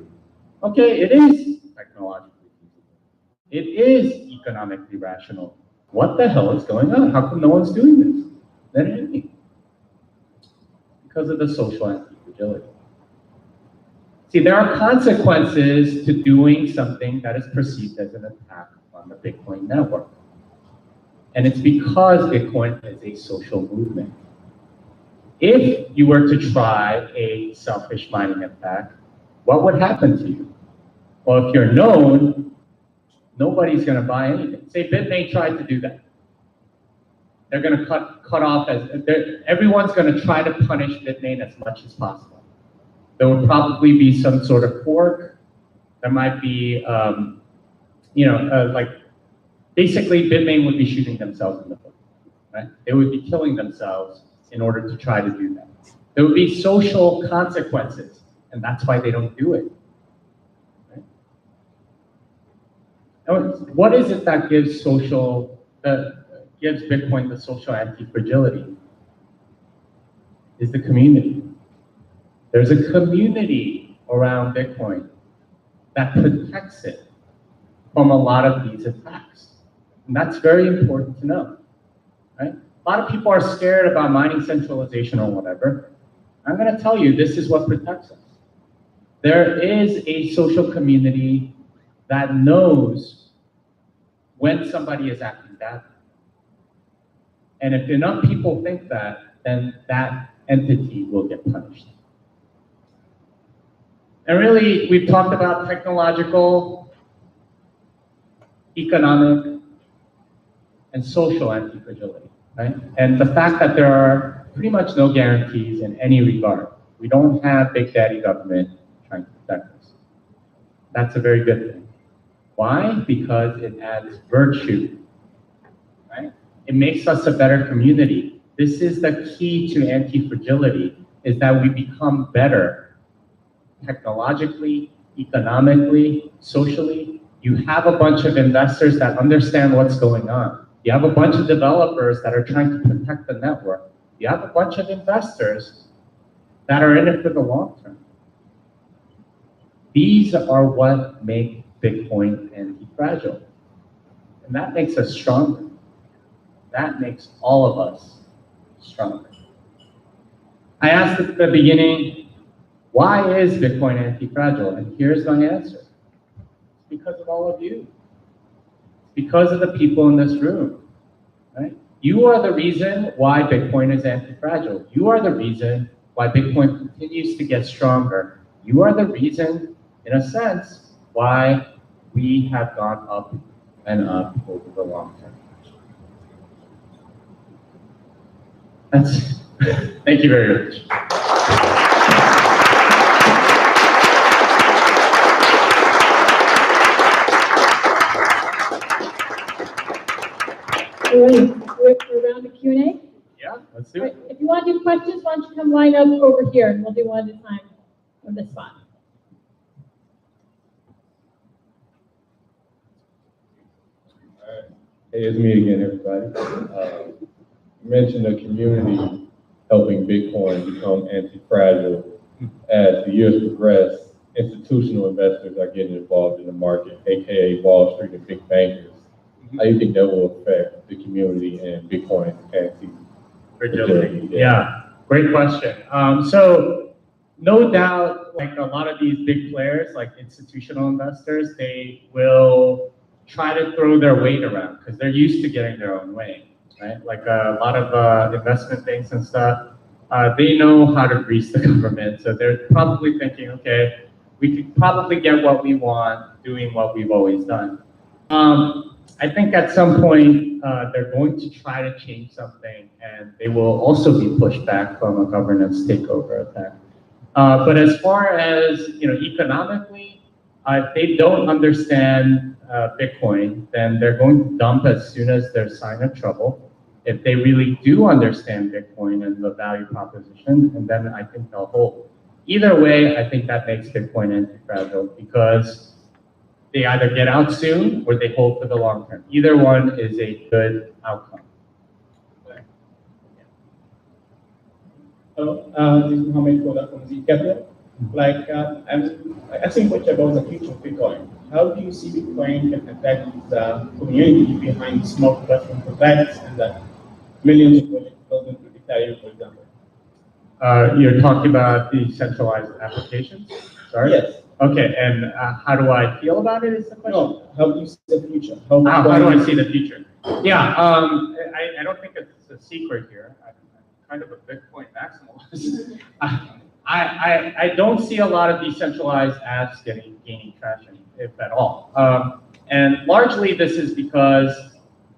[SPEAKER 8] okay, it is technologically feasible. It is economically rational. What the hell is going on? How come no one's doing this? Then it is. Because of the social anti-fragility. See, there are consequences to doing something that is perceived as an attack on the Bitcoin network. And it's because Bitcoin is a social movement. If you were to try a selfish mining attack, what would happen to you? Well, if you're known, nobody's going to buy anything. Say Bitmain tried to do that. They're going to cut off everyone's going to try to punish Bitmain as much as possible. There will probably be some sort of fork. There might be, basically Bitmain would be shooting themselves in the foot, right? They would be killing themselves in order to try to do that. There would be social consequences, and that's why they don't do it. Right? And what is it that gives gives Bitcoin the social anti-fragility? Is the community. There's a community around Bitcoin that protects it from a lot of these attacks. And that's very important to know, right? A lot of people are scared about mining centralization or whatever. I'm going to tell you, this is what protects us. There is a social community that knows when somebody is acting badly. And if enough people think that, then that entity will get punished. And really, we've talked about technological, economic, and social anti-fragility, right? And the fact that there are pretty much no guarantees in any regard. We don't have big daddy government trying to protect us. That's a very good thing. Why? Because it adds virtue, right? It makes us a better community. This is the key to anti-fragility, is that we become better technologically, economically, socially. You have a bunch of investors that understand what's going on. You have a bunch of developers that are trying to protect the network. You have a bunch of investors that are in it for the long term. These are what make Bitcoin anti-fragile. And that makes us stronger. That makes all of us stronger. I asked at the beginning, why is Bitcoin anti-fragile? And here's my answer. It's because of all of you. It's because of the people in this room, right? You are the reason why Bitcoin is anti-fragile. You are the reason why Bitcoin continues to get stronger. You are the reason, in a sense, why we have gone up and up over the long term. That's, thank you very much.
[SPEAKER 1] All right, we're around the Q&A.
[SPEAKER 8] Yeah, let's do
[SPEAKER 1] All
[SPEAKER 8] it.
[SPEAKER 1] right, if you want to do questions, why don't you come line up over here and we'll do one at a time on this spot.
[SPEAKER 5] Hey, it's me again, everybody. You mentioned the community helping Bitcoin become anti-fragile. As the years progress, institutional investors are getting involved in the market, aka Wall Street and big bankers. How do you think that will affect the community and Bitcoin's
[SPEAKER 8] Fragility. Yeah, great question. So no doubt, like a lot of these big players, like institutional investors, they will try to throw their weight around because they're used to getting their own way, right? Like a lot of investment banks and stuff, they know how to grease the government. So they're probably thinking, okay, we could probably get what we want doing what we've always done. I think at some point they're going to try to change something, and they will also be pushed back from a governance takeover attack. But as far as economically, if they don't understand Bitcoin, then they're going to dump as soon as there's sign of trouble. If they really do understand Bitcoin and the value proposition, and then I think they'll hold. Either way, I think that makes Bitcoin anti-fragile because they either get out soon or they hold for the long term. Either one is a good outcome.
[SPEAKER 9] Hello, this is Mohammed Koda from Z Capital. I'm asking a question about the future of Bitcoin. How do you see Bitcoin can affect the community behind the small platform projects and the millions of projects built into Ethereum, for example?
[SPEAKER 8] You're talking about decentralized applications? Sorry?
[SPEAKER 9] Yes.
[SPEAKER 8] Okay, and how do I feel about it is the question?
[SPEAKER 9] No, how do you see the future?
[SPEAKER 8] How do I see the future? Yeah, I don't think it's a secret here. I'm kind of a Bitcoin maximalist. I don't see a lot of decentralized apps gaining traction, if at all. And largely this is because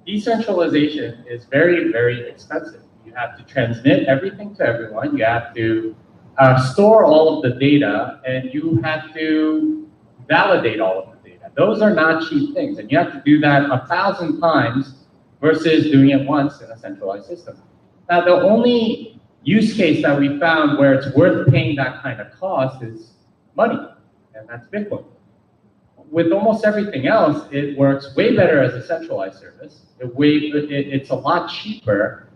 [SPEAKER 8] decentralization is very, very expensive. You have to transmit everything to everyone. You have to store all of the data, and you have to validate all of the data. Those are not cheap things, and you have to do that 1,000 times versus doing it once in a centralized system. Now, the only use case that we found where it's worth paying that kind of cost is money, and that's Bitcoin. With almost everything else, it works way better as a centralized service. It's a lot cheaper,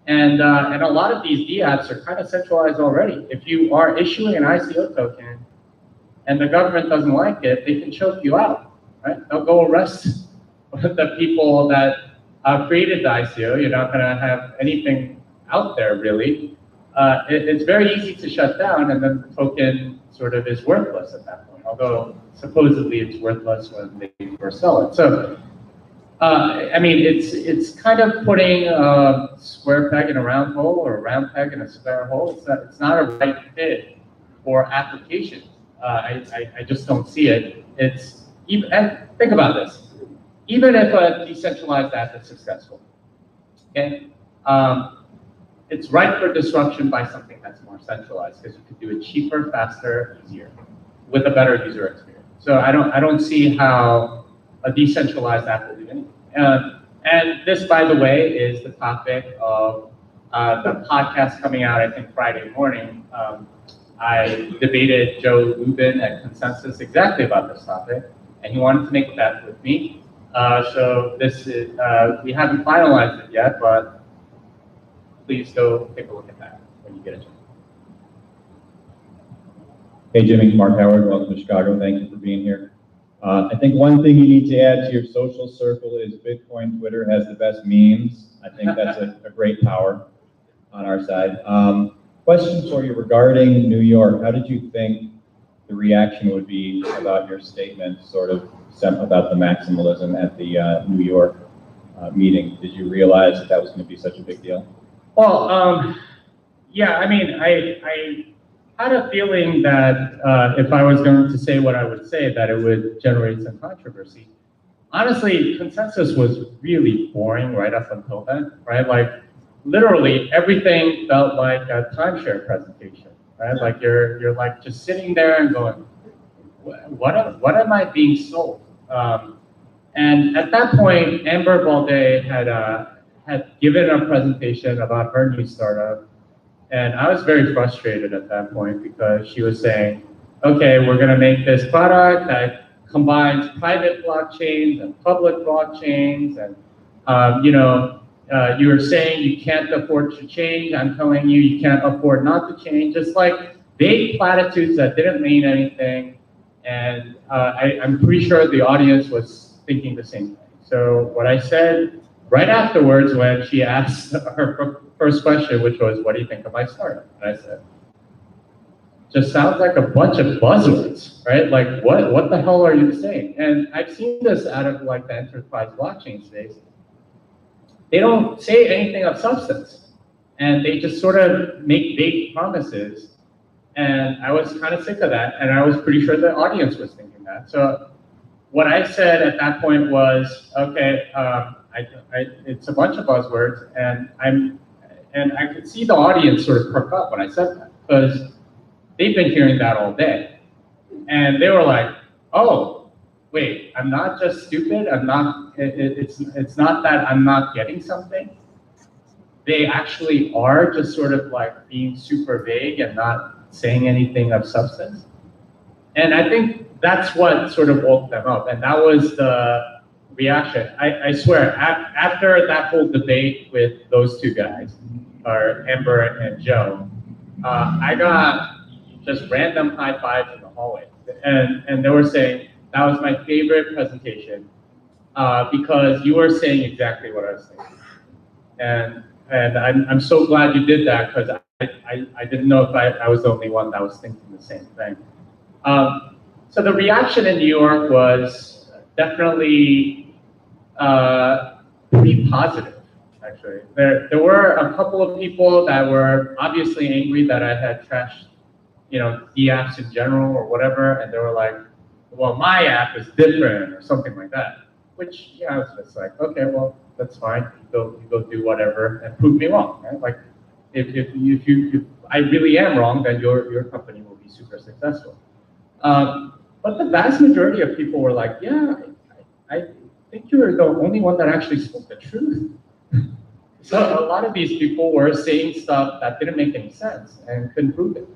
[SPEAKER 8] and a lot of these DApps are kind of centralized already. If you are issuing an ICO token and the government doesn't like it, they can choke you out, right? They'll go arrest the people that created the ICO. You're not going to have anything out there, really. It's very easy to shut down, and then the token sort of is worthless at that point, although supposedly it's worthless when they first sell it. So, I mean, it's kind of putting a square peg in a round hole or a round peg in a square hole. It's not a right fit for applications. I just don't see it. And think about this. Even if a decentralized app is successful, okay, it's ripe for disruption by something that's more centralized because you could do it cheaper, faster, easier, with a better user experience. So I don't see how a decentralized app will do anything. And this, by the way, is the topic of the podcast coming out, I think, Friday morning. I debated Joe Lubin at Consensus exactly about this topic, and he wanted to make a bet with me. So this is, we haven't finalized it yet, but please go take a look at that when you get a chance.
[SPEAKER 10] Hey, Jimmy, Mark Howard, welcome to Chicago. Thank you for being here. I think one thing you need to add to your social circle is Bitcoin Twitter has the best memes. I think that's a great power on our side. Question for you regarding New York. How did you think the reaction would be about your statement, sort of about the maximalism at the New York meeting? Did you realize that was going to be such a big deal?
[SPEAKER 8] Well, yeah, I mean, I had a feeling that if I was going to say what I would say, that it would generate some controversy. Honestly, consensus was really boring right up until then, right? Like literally everything felt like a timeshare presentation, right? Like you're like just sitting there and going, what am I being sold? And at that point, Amber Balde had given a presentation about her new startup. And I was very frustrated at that point because she was saying, okay, we're gonna make this product that combines private blockchains and public blockchains. And, you were saying you can't afford to change. I'm telling you, you can't afford not to change. Just like vague platitudes that didn't mean anything. And I'm pretty sure the audience was thinking the same thing. So what I said right afterwards when she asked her first question, which was, what do you think of my startup? And I said, just sounds like a bunch of buzzwords, right? Like what the hell are you saying? And I've seen this out of like the enterprise blockchain space. They don't say anything of substance and they just sort of make vague promises. And I was kind of sick of that. And I was pretty sure the audience was thinking that. So what I said at that point was, okay, it's a bunch of buzzwords and I could see the audience sort of perk up when I said that because they've been hearing that all day. And they were like, oh, wait, I'm not just stupid. It's not that I'm not getting something. They actually are just sort of like being super vague and not saying anything of substance. And I think that's what sort of woke them up. And that was the reaction. I swear, after that whole debate with those two guys, or Amber and Joe, I got just random high fives in the hallway. And they were saying, that was my favorite presentation because you were saying exactly what I was thinking. And I'm so glad you did that because I didn't know if I was the only one that was thinking the same thing. So the reaction in New York was definitely pretty positive, actually. There were a couple of people that were obviously angry that I had trashed, e-apps in general or whatever, and they were like, well, my app is different or something like that. Which, I was just like, okay, well, that's fine. You go do whatever and prove me wrong, right? Like, if I really am wrong, then your company will be super successful. But the vast majority of people were like, yeah, I think you're the only one that actually spoke the truth. So a lot of these people were saying stuff that didn't make any sense and couldn't prove it.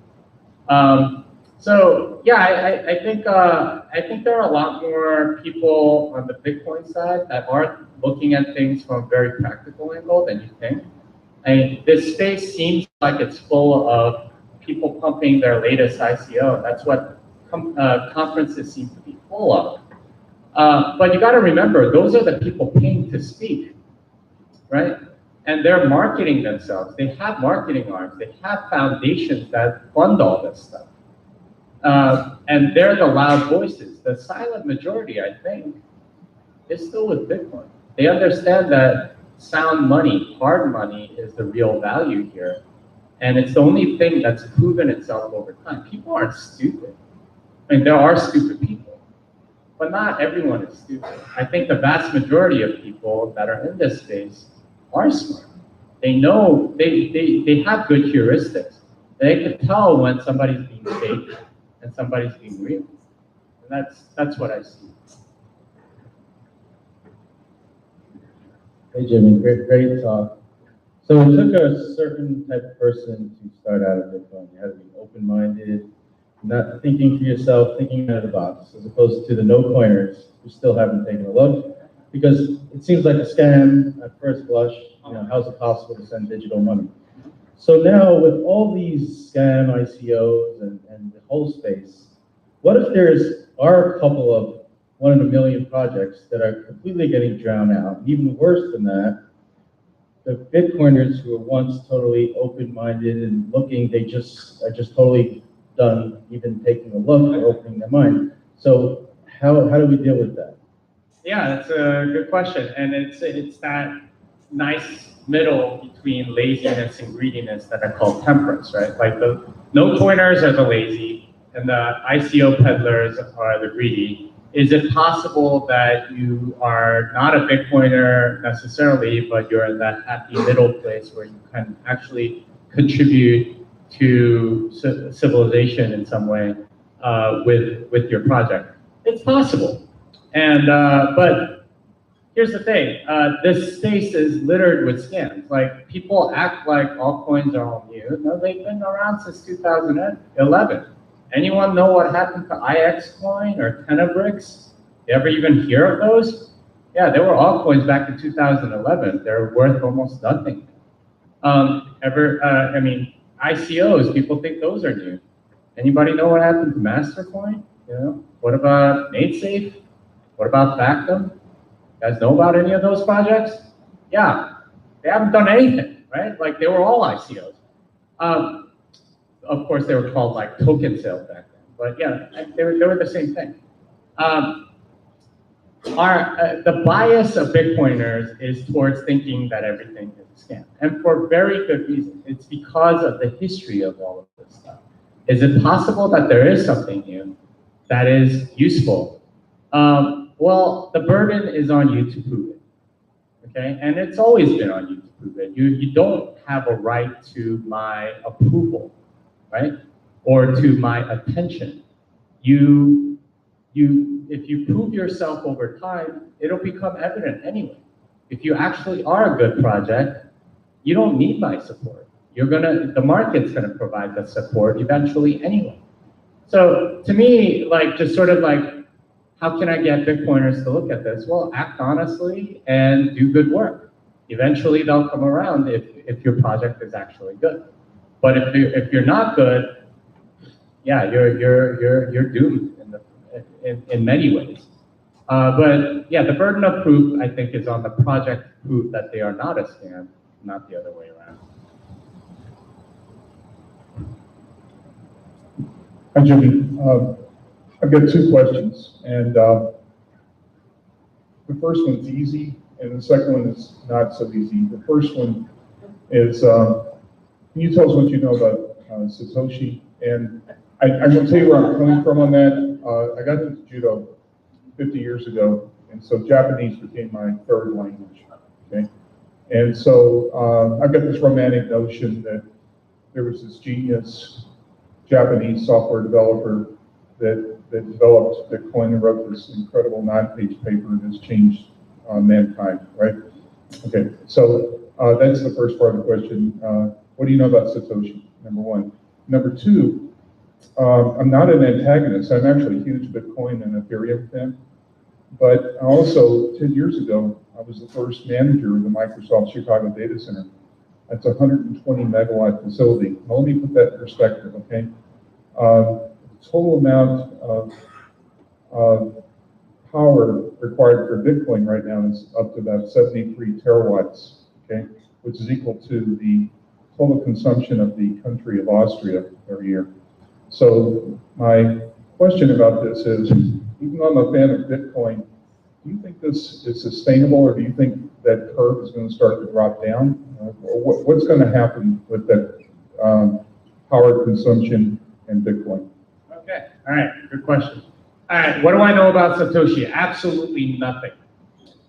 [SPEAKER 8] So yeah, I think there are a lot more people on the Bitcoin side that are looking at things from a very practical angle than you think. This space seems like it's full of people pumping their latest ICO. That's what conferences seem to be full of. But you got to remember, those are the people paying to speak, right? And they're marketing themselves. They have marketing arms. They have foundations that fund all this stuff. And they're the loud voices. The silent majority, I think, is still with Bitcoin. They understand that sound money, hard money, is the real value here. And it's the only thing that's proven itself over time. People aren't stupid. I mean, there are stupid people, but not everyone is stupid. I think the vast majority of people that are in this space are smart. They know, they have good heuristics. They can tell when somebody's being fake and somebody's being real. And that's what I see.
[SPEAKER 4] Hey Jimmy, great talk. So it took a certain type of person to start out at Bitcoin. You had to be open-minded, not thinking for yourself, thinking out of the box, as opposed to the no-coiners who still haven't taken a look, because it seems like a scam at first blush. How's it possible to send digital money? So now with all these scam ICOs and the whole space, what if are a couple of 1 in a million projects that are completely getting drowned out? Even worse than that, the Bitcoiners who were once totally open-minded and looking, they just are just totally done even taking a look or opening their mind. So how do we deal with that?
[SPEAKER 8] Yeah, that's a good question. And it's that nice middle between laziness and greediness that I call temperance, right? Like the no coiners are the lazy, and the ICO peddlers are the greedy. Is it possible that you are not a Bitcoiner necessarily, but you're in that happy middle place where you can actually contribute to civilization in some way with your project? It's possible. And but here's the thing, this space is littered with scams. Like, people act like altcoins are all new. No, they've been around since 2011. Anyone know what happened to IX coin or Tenebrix? You ever even hear of those? Yeah, they were altcoins back in 2011. They're worth almost nothing. I mean, ICOs, people think those are new. Anybody know what happened to Mastercoin? You know, what about MadeSafe? What about Factum? You guys know about any of those projects? Yeah, they haven't done anything, right? Like, they were all ICOs. Of course, they were called like token sales back then, but yeah, they were the same thing. The bias of Bitcoiners is towards thinking that everything is a scam, and for very good reason. It's because of the history of all of this stuff. Is it possible that there is something new that is useful? Well, the burden is on you to prove it, okay? And it's always been on you to prove it. You don't have a right to my approval, right? Or to my attention. If you prove yourself over time, it'll become evident anyway. If you actually are a good project, you don't need my support. The market's gonna provide the support eventually anyway. So to me, like, just sort of like, how can I get Bitcoiners to look at this? Well, act honestly and do good work. Eventually they'll come around if your project is actually good. But if you're not good, yeah, you're doomed in many ways. But yeah, the burden of proof, I think, is on the project to prove that they are not a scam, not the other way around.
[SPEAKER 7] Hi, Jimmy. I've got two questions, and the first one's easy, and the second one is not so easy. The first one is, can you tell us what you know about Satoshi? And I'm going to tell you where I'm coming from on that. I got into judo 50 years ago, and so Japanese became my third language. Okay, and so I've got this romantic notion that there was this genius Japanese software developer that developed Bitcoin and wrote this incredible 9-page paper that has changed mankind, right? Okay, so that's the first part of the question. What do you know about Satoshi, number one? Number two, I'm not an antagonist. I'm actually a huge Bitcoin and Ethereum fan. But also, 10 years ago, I was the first manager of the Microsoft Chicago data center. That's a 120 megawatt facility. Now, let me put that in perspective, okay? Total amount of power required for Bitcoin right now is up to about 73 terawatts, okay? Which is equal to the total consumption of the country of Austria every year. So my question about this is, even though I'm a fan of Bitcoin, do you think this is sustainable, or do you think that curve is going to start to drop down? What's going to happen with that power consumption in Bitcoin?
[SPEAKER 8] Okay, all right, good question. All right, what do I know about Satoshi? Absolutely nothing.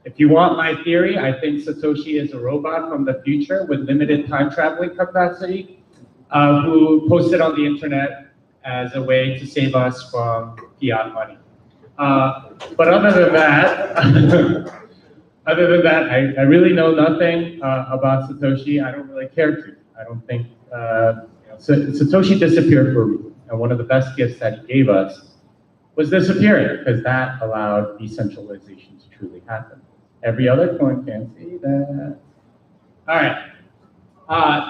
[SPEAKER 8] If you want my theory, I think Satoshi is a robot from the future with limited time traveling capacity, who posted on the internet as a way to save us from fiat money. But other than that, I really know nothing about Satoshi. I don't really care to. I don't think, Satoshi disappeared for a reason. And one of the best gifts that he gave us was disappearing, because that allowed decentralization to truly happen. Every other coin can see that. All right.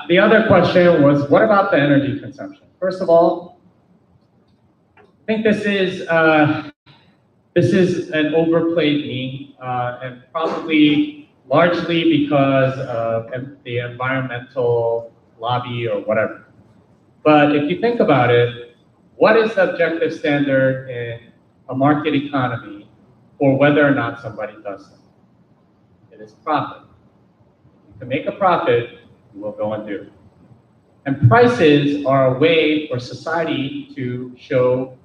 [SPEAKER 8] The other question was, what about the energy consumption? First of all, I think this is an overplayed meme, and probably largely because of the environmental lobby or whatever. But if you think about it, what is the objective standard in a market economy for whether or not somebody does something? It is profit. If you can make a profit, you will go and do it. And prices are a way for society to show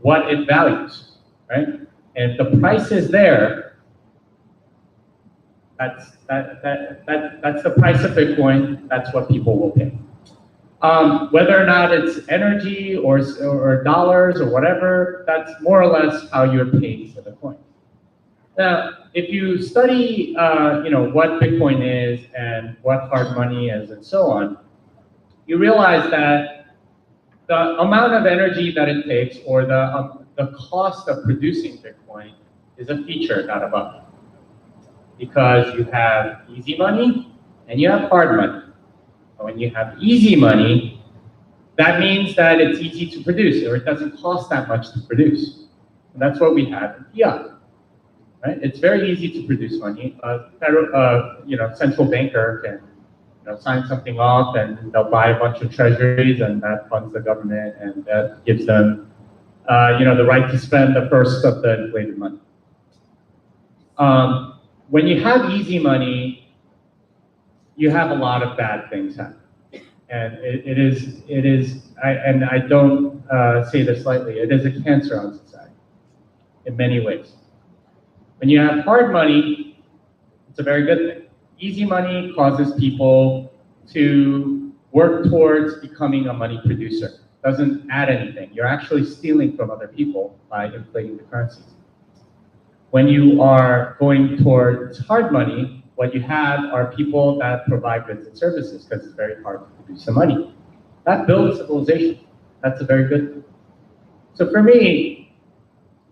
[SPEAKER 8] what it values, right? And if the price is there, that's the price of Bitcoin. That's what people will pay. Whether or not it's energy or dollars or whatever, that's more or less how you're paying for the coin. Now, if you study, what Bitcoin is and what hard money is and so on, you realize that the amount of energy that it takes or the cost of producing Bitcoin is a feature, not a bug. Because you have easy money and you have hard money. And when you have easy money, that means that it's easy to produce, or it doesn't cost that much to produce. And that's what we have in fiat. Right? It's very easy to produce money. Central banker can sign something off, and they'll buy a bunch of treasuries, and that funds the government, and that gives them the right to spend the first of the inflated money. When you have easy money, you have a lot of bad things happen. And it is, and I don't say this lightly, it is a cancer on society in many ways. When you have hard money, it's a very good thing. Easy money causes people to work towards becoming a money producer. Doesn't add anything. You're actually stealing from other people by inflating the currencies. When you are going towards hard money, what you have are people that provide goods and services because it's very hard to produce the money. That builds civilization. That's a very good thing. So for me,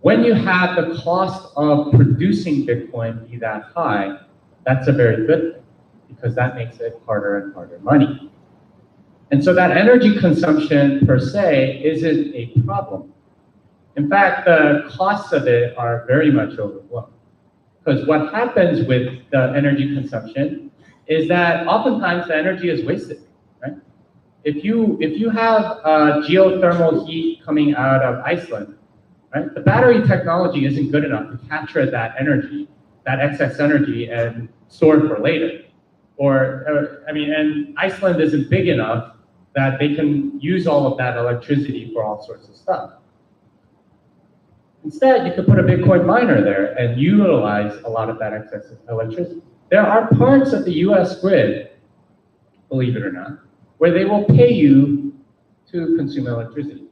[SPEAKER 8] when you have the cost of producing Bitcoin be that high, that's a very good thing because that makes it harder and harder money. And so that energy consumption per se isn't a problem. In fact, the costs of it are very much overblown. Because what happens with the energy consumption is that oftentimes the energy is wasted, right? If you have geothermal heat coming out of Iceland, right? The battery technology isn't good enough to capture that energy, that excess energy, and store it for later. And Iceland isn't big enough that they can use all of that electricity for all sorts of stuff. Instead, you could put a Bitcoin miner there and utilize a lot of that excess electricity. There are parts of the US grid, believe it or not, where they will pay you to consume electricity.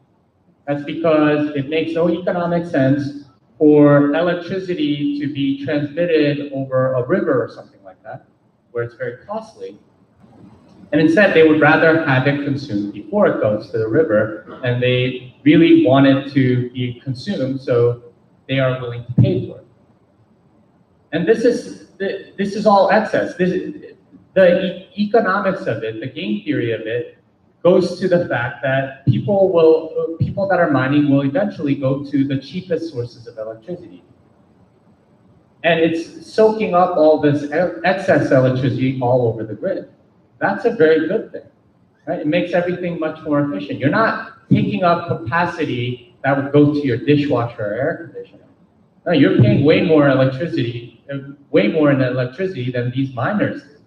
[SPEAKER 8] That's because it makes no economic sense for electricity to be transmitted over a river or something like that, where it's very costly. And instead, they would rather have it consumed before it goes to the river, and they really want it to be consumed, so they are willing to pay for it. And this is all excess. The economics of it, the game theory of it, goes to the fact that people that are mining will eventually go to the cheapest sources of electricity. And it's soaking up all this excess electricity all over the grid. That's a very good thing, right? It makes everything much more efficient. You're not taking up capacity that would go to your dishwasher or air conditioner. No, you're paying way more in electricity than these miners do,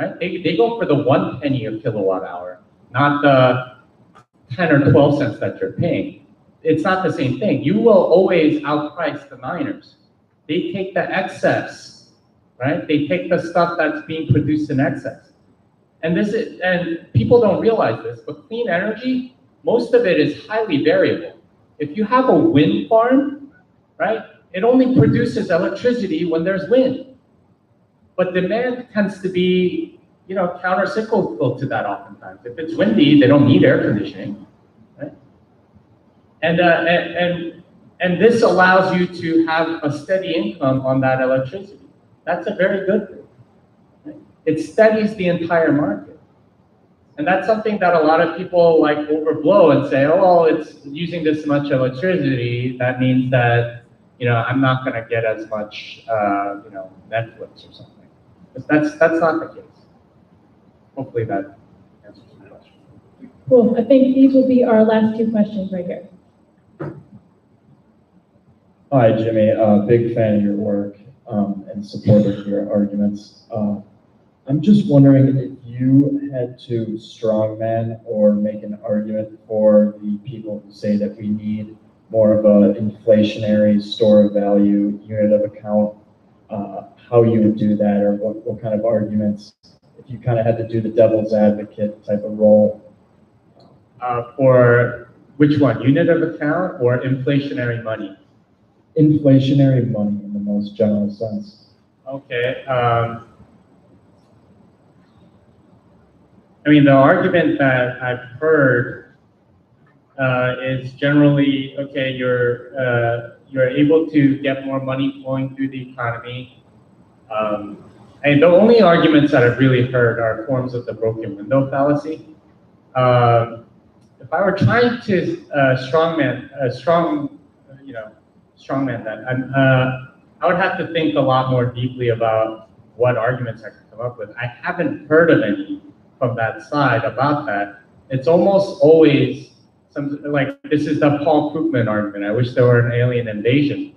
[SPEAKER 8] right? They go for the 1 penny a kilowatt hour, not the 10 or 12 cents that you're paying. It's not the same thing. You will always outprice the miners. They take the excess, right? They take the stuff that's being produced in excess. And people don't realize this, but clean energy, most of it is highly variable. If you have a wind farm, right, it only produces electricity when there's wind. But demand tends to be, counter-cyclical to that oftentimes. If it's windy, they don't need air conditioning, right? And this allows you to have a steady income on that electricity. That's a very good thing. It steadies the entire market. And that's something that a lot of people overblow and say, oh, well, it's using this much electricity. That means that, I'm not going to get as much, Netflix or something. But that's not the case. Hopefully that answers the question.
[SPEAKER 1] Cool. I think these will be our last 2 questions right here.
[SPEAKER 10] Hi, Jimmy. Big fan of your work and support of your arguments. I'm just wondering if you had to strongman or make an argument for the people who say that we need more of an inflationary store of value unit of account, how you would do that, or what kind of arguments, if you kind of had to do the devil's advocate type of role.
[SPEAKER 8] For which one, unit of account or inflationary money?
[SPEAKER 10] Inflationary money in the most general sense.
[SPEAKER 8] Okay. I mean, the argument that I've heard is generally, okay, you're able to get more money flowing through the economy. And the only arguments that I've really heard are forms of the broken window fallacy. If I were trying to strongman that, I would have to think a lot more deeply about what arguments I could come up with. I haven't heard of any from that side about that. It's almost always like, this is the Paul Krugman argument. I wish there were an alien invasion,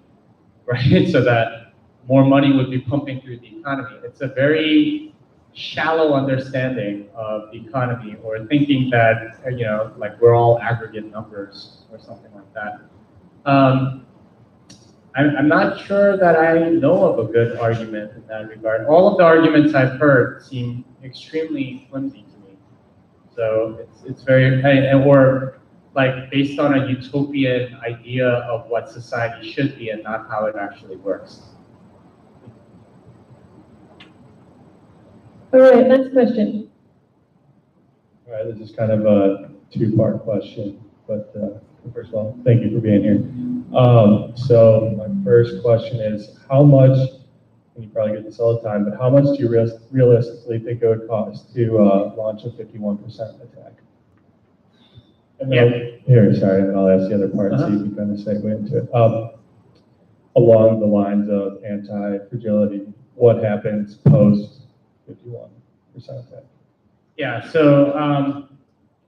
[SPEAKER 8] right? So that more money would be pumping through the economy. It's a very shallow understanding of the economy, or thinking that, like we're all aggregate numbers or something like that. I'm not sure that I know of a good argument in that regard. All of the arguments I've heard seem extremely flimsy to me. So it's very, or like based on a utopian idea of what society should be and not how it actually works.
[SPEAKER 1] All right, next question.
[SPEAKER 10] All right, this is kind of a two-part question, but first of all, thank you for being here. So my first question is, how much, and you probably get this all the time, but how much do you realistically think it would cost to launch a 51% attack? And then, here, sorry, and I'll ask the other part, so you can kind of segue into it. Along the lines of anti-fragility, what happens post 51% attack?
[SPEAKER 8] Yeah, so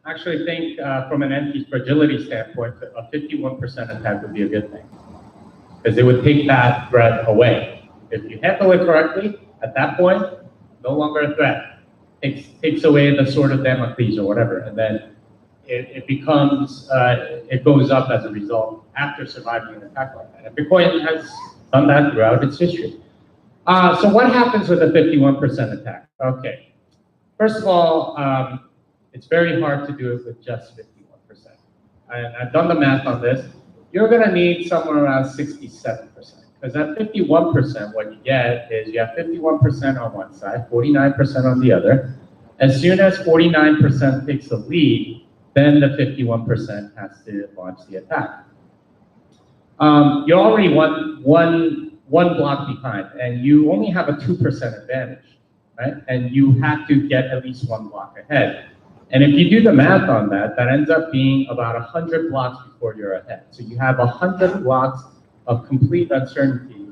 [SPEAKER 8] actually think from an anti-fragility standpoint, a 51% attack would be a good thing, because it would take that threat away. If you handle it correctly, at that point, no longer a threat. Takes away the sword of Damocles or whatever, and then it becomes, it goes up as a result after surviving an attack like that. And Bitcoin has done that throughout its history. So what happens with a 51% attack? Okay, first of all, it's very hard to do it with just 51%. I've done the math on this. You're gonna need somewhere around 67%. Because at 51%, what you get is you have 51% on one side, 49% on the other. As soon as 49% takes the lead, then the 51% has to launch the attack. You're already one block behind, and you only have a 2% advantage, right? And you have to get at least one block ahead. And if you do the math on that, that ends up being about 100 blocks before you're ahead. So you have 100 blocks of complete uncertainty,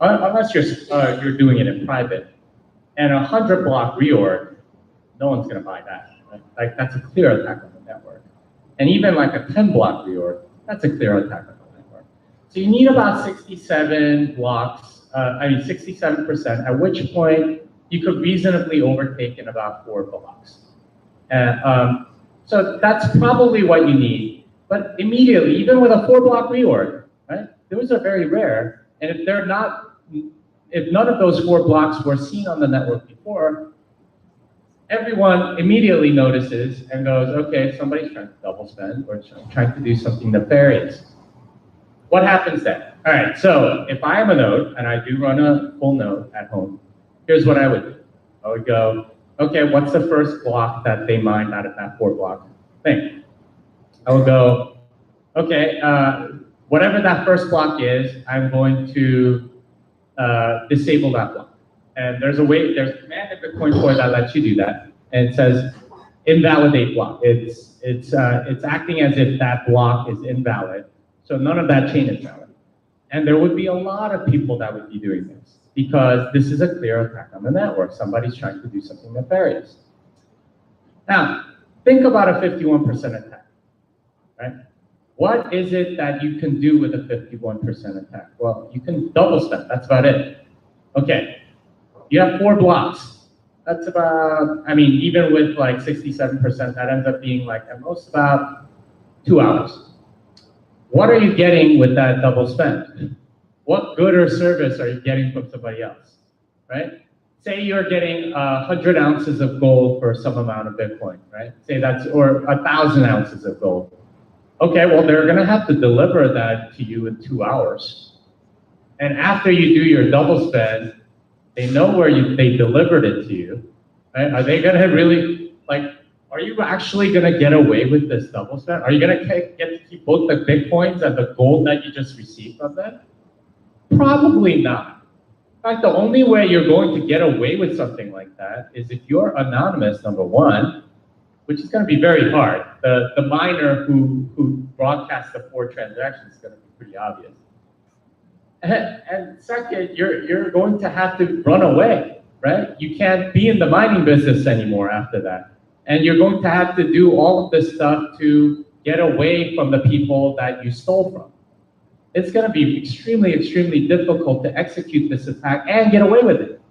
[SPEAKER 8] unless you're doing it in private. And 100 block reorg, no one's gonna buy that. Right? Like that's a clear attack on the network. And even like a 10 block reorg, that's a clear attack on the network. So you need about 67 blocks, 67%, at which point you could reasonably overtake in about 4 blocks. So that's probably what you need. But immediately, even with a 4 block reorg, right? Those are very rare. And if none of those 4 blocks were seen on the network before, everyone immediately notices and goes, okay, somebody's trying to double spend or trying to do something nefarious. What happens then? All right, so if I am a node and I do run a full node at home, here's what I would do. I would go, okay, what's the first block that they mined out of that 4 block thing? I would go, okay, whatever that first block is, I'm going to disable that block. And there's a command in Bitcoin Core that lets you do that. And it says invalidate block. It's acting as if that block is invalid. So none of that chain is valid. And there would be a lot of people that would be doing this, because this is a clear attack on the network. Somebody's trying to do something nefarious. Now, think about a 51% attack, right? What is it that you can do with a 51% attack? Well, you can double spend, that's about it. Okay, you have 4 blocks. That's about, I mean, even with like 67%, that ends up being like at most about 2 hours. What are you getting with that double spend? What good or service are you getting from somebody else, right? Say you're getting 100 ounces of gold for some amount of Bitcoin, right? Say that's, or 1,000 ounces of gold. Okay, well, they're gonna have to deliver that to you in 2 hours. And after you do your double spend, they know where they delivered it to you, right? Are they gonna really, like, are you actually gonna get away with this double spend? Are you gonna get to keep both the Bitcoins and the gold that you just received from them? Probably not. In fact, the only way you're going to get away with something like that is if you're anonymous, number one, which is gonna be very hard. The miner who broadcasts the 4 transactions is gonna be pretty obvious. And second, you're going to have to run away, right? You can't be in the mining business anymore after that. And you're going to have to do all of this stuff to get away from the people that you stole from. It's going to be extremely, extremely difficult to execute this attack and get away with it.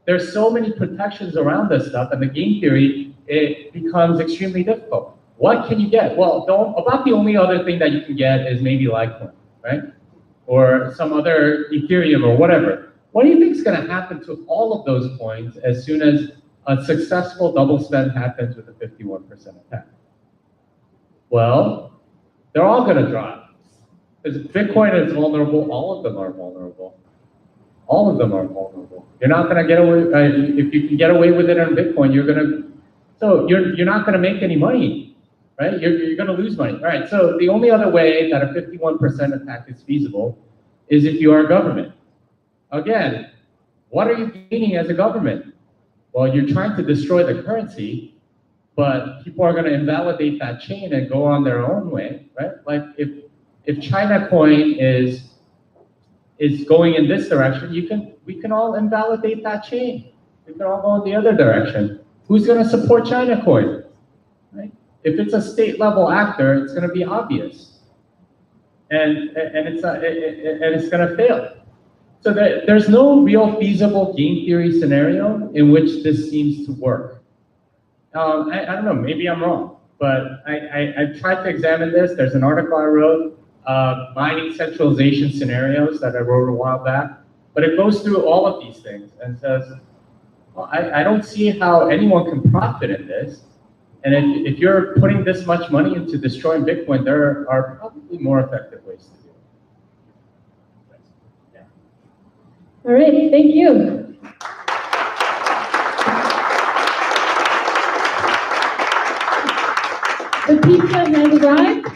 [SPEAKER 8] There's so many protections around this stuff, and the game theory, it becomes extremely difficult. What can you get? Well, about the only other thing that you can get is maybe Litecoin, right? Or some other Ethereum or whatever. What do you think is going to happen to all of those coins as soon as a successful double spend happens with a 51% attack? Well, they're all going to drop. Because Bitcoin is vulnerable, all of them are vulnerable. All of them are vulnerable. You're not going to get away, if you can get away with it on Bitcoin, you're not going to make any money. Right? You're going to lose money. All right, so the only other way that a 51% attack is feasible is if you are a government. Again, what are you gaining as a government? Well, you're trying to destroy the currency, but people are going to invalidate that chain and go on their own way, right? Like if China coin is going in this direction, we can all invalidate that chain. We can all go in the other direction. Who's going to support China coin? Right? If it's a state level actor, it's going to be obvious, and it's going to fail. So there's no real feasible game theory scenario in which this seems to work. I don't know, maybe I'm wrong, but I tried to examine this. There's an article I wrote, mining centralization scenarios, that I wrote a while back, but it goes through all of these things and says, well, I don't see how anyone can profit in this. And if you're putting this much money into destroying Bitcoin, there are probably more effective ways to do it. Yeah.
[SPEAKER 1] All right, thank you. The pizza has arrived.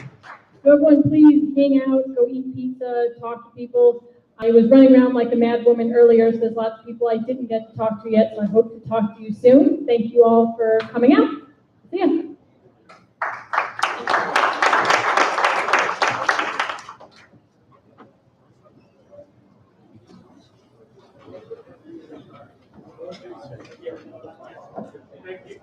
[SPEAKER 1] So everyone please hang out, go eat pizza, talk to people. I was running around like a mad woman earlier, so there's lots of people I didn't get to talk to yet, so I hope to talk to you soon. Thank you all for coming out. See ya.
[SPEAKER 7] Thank you.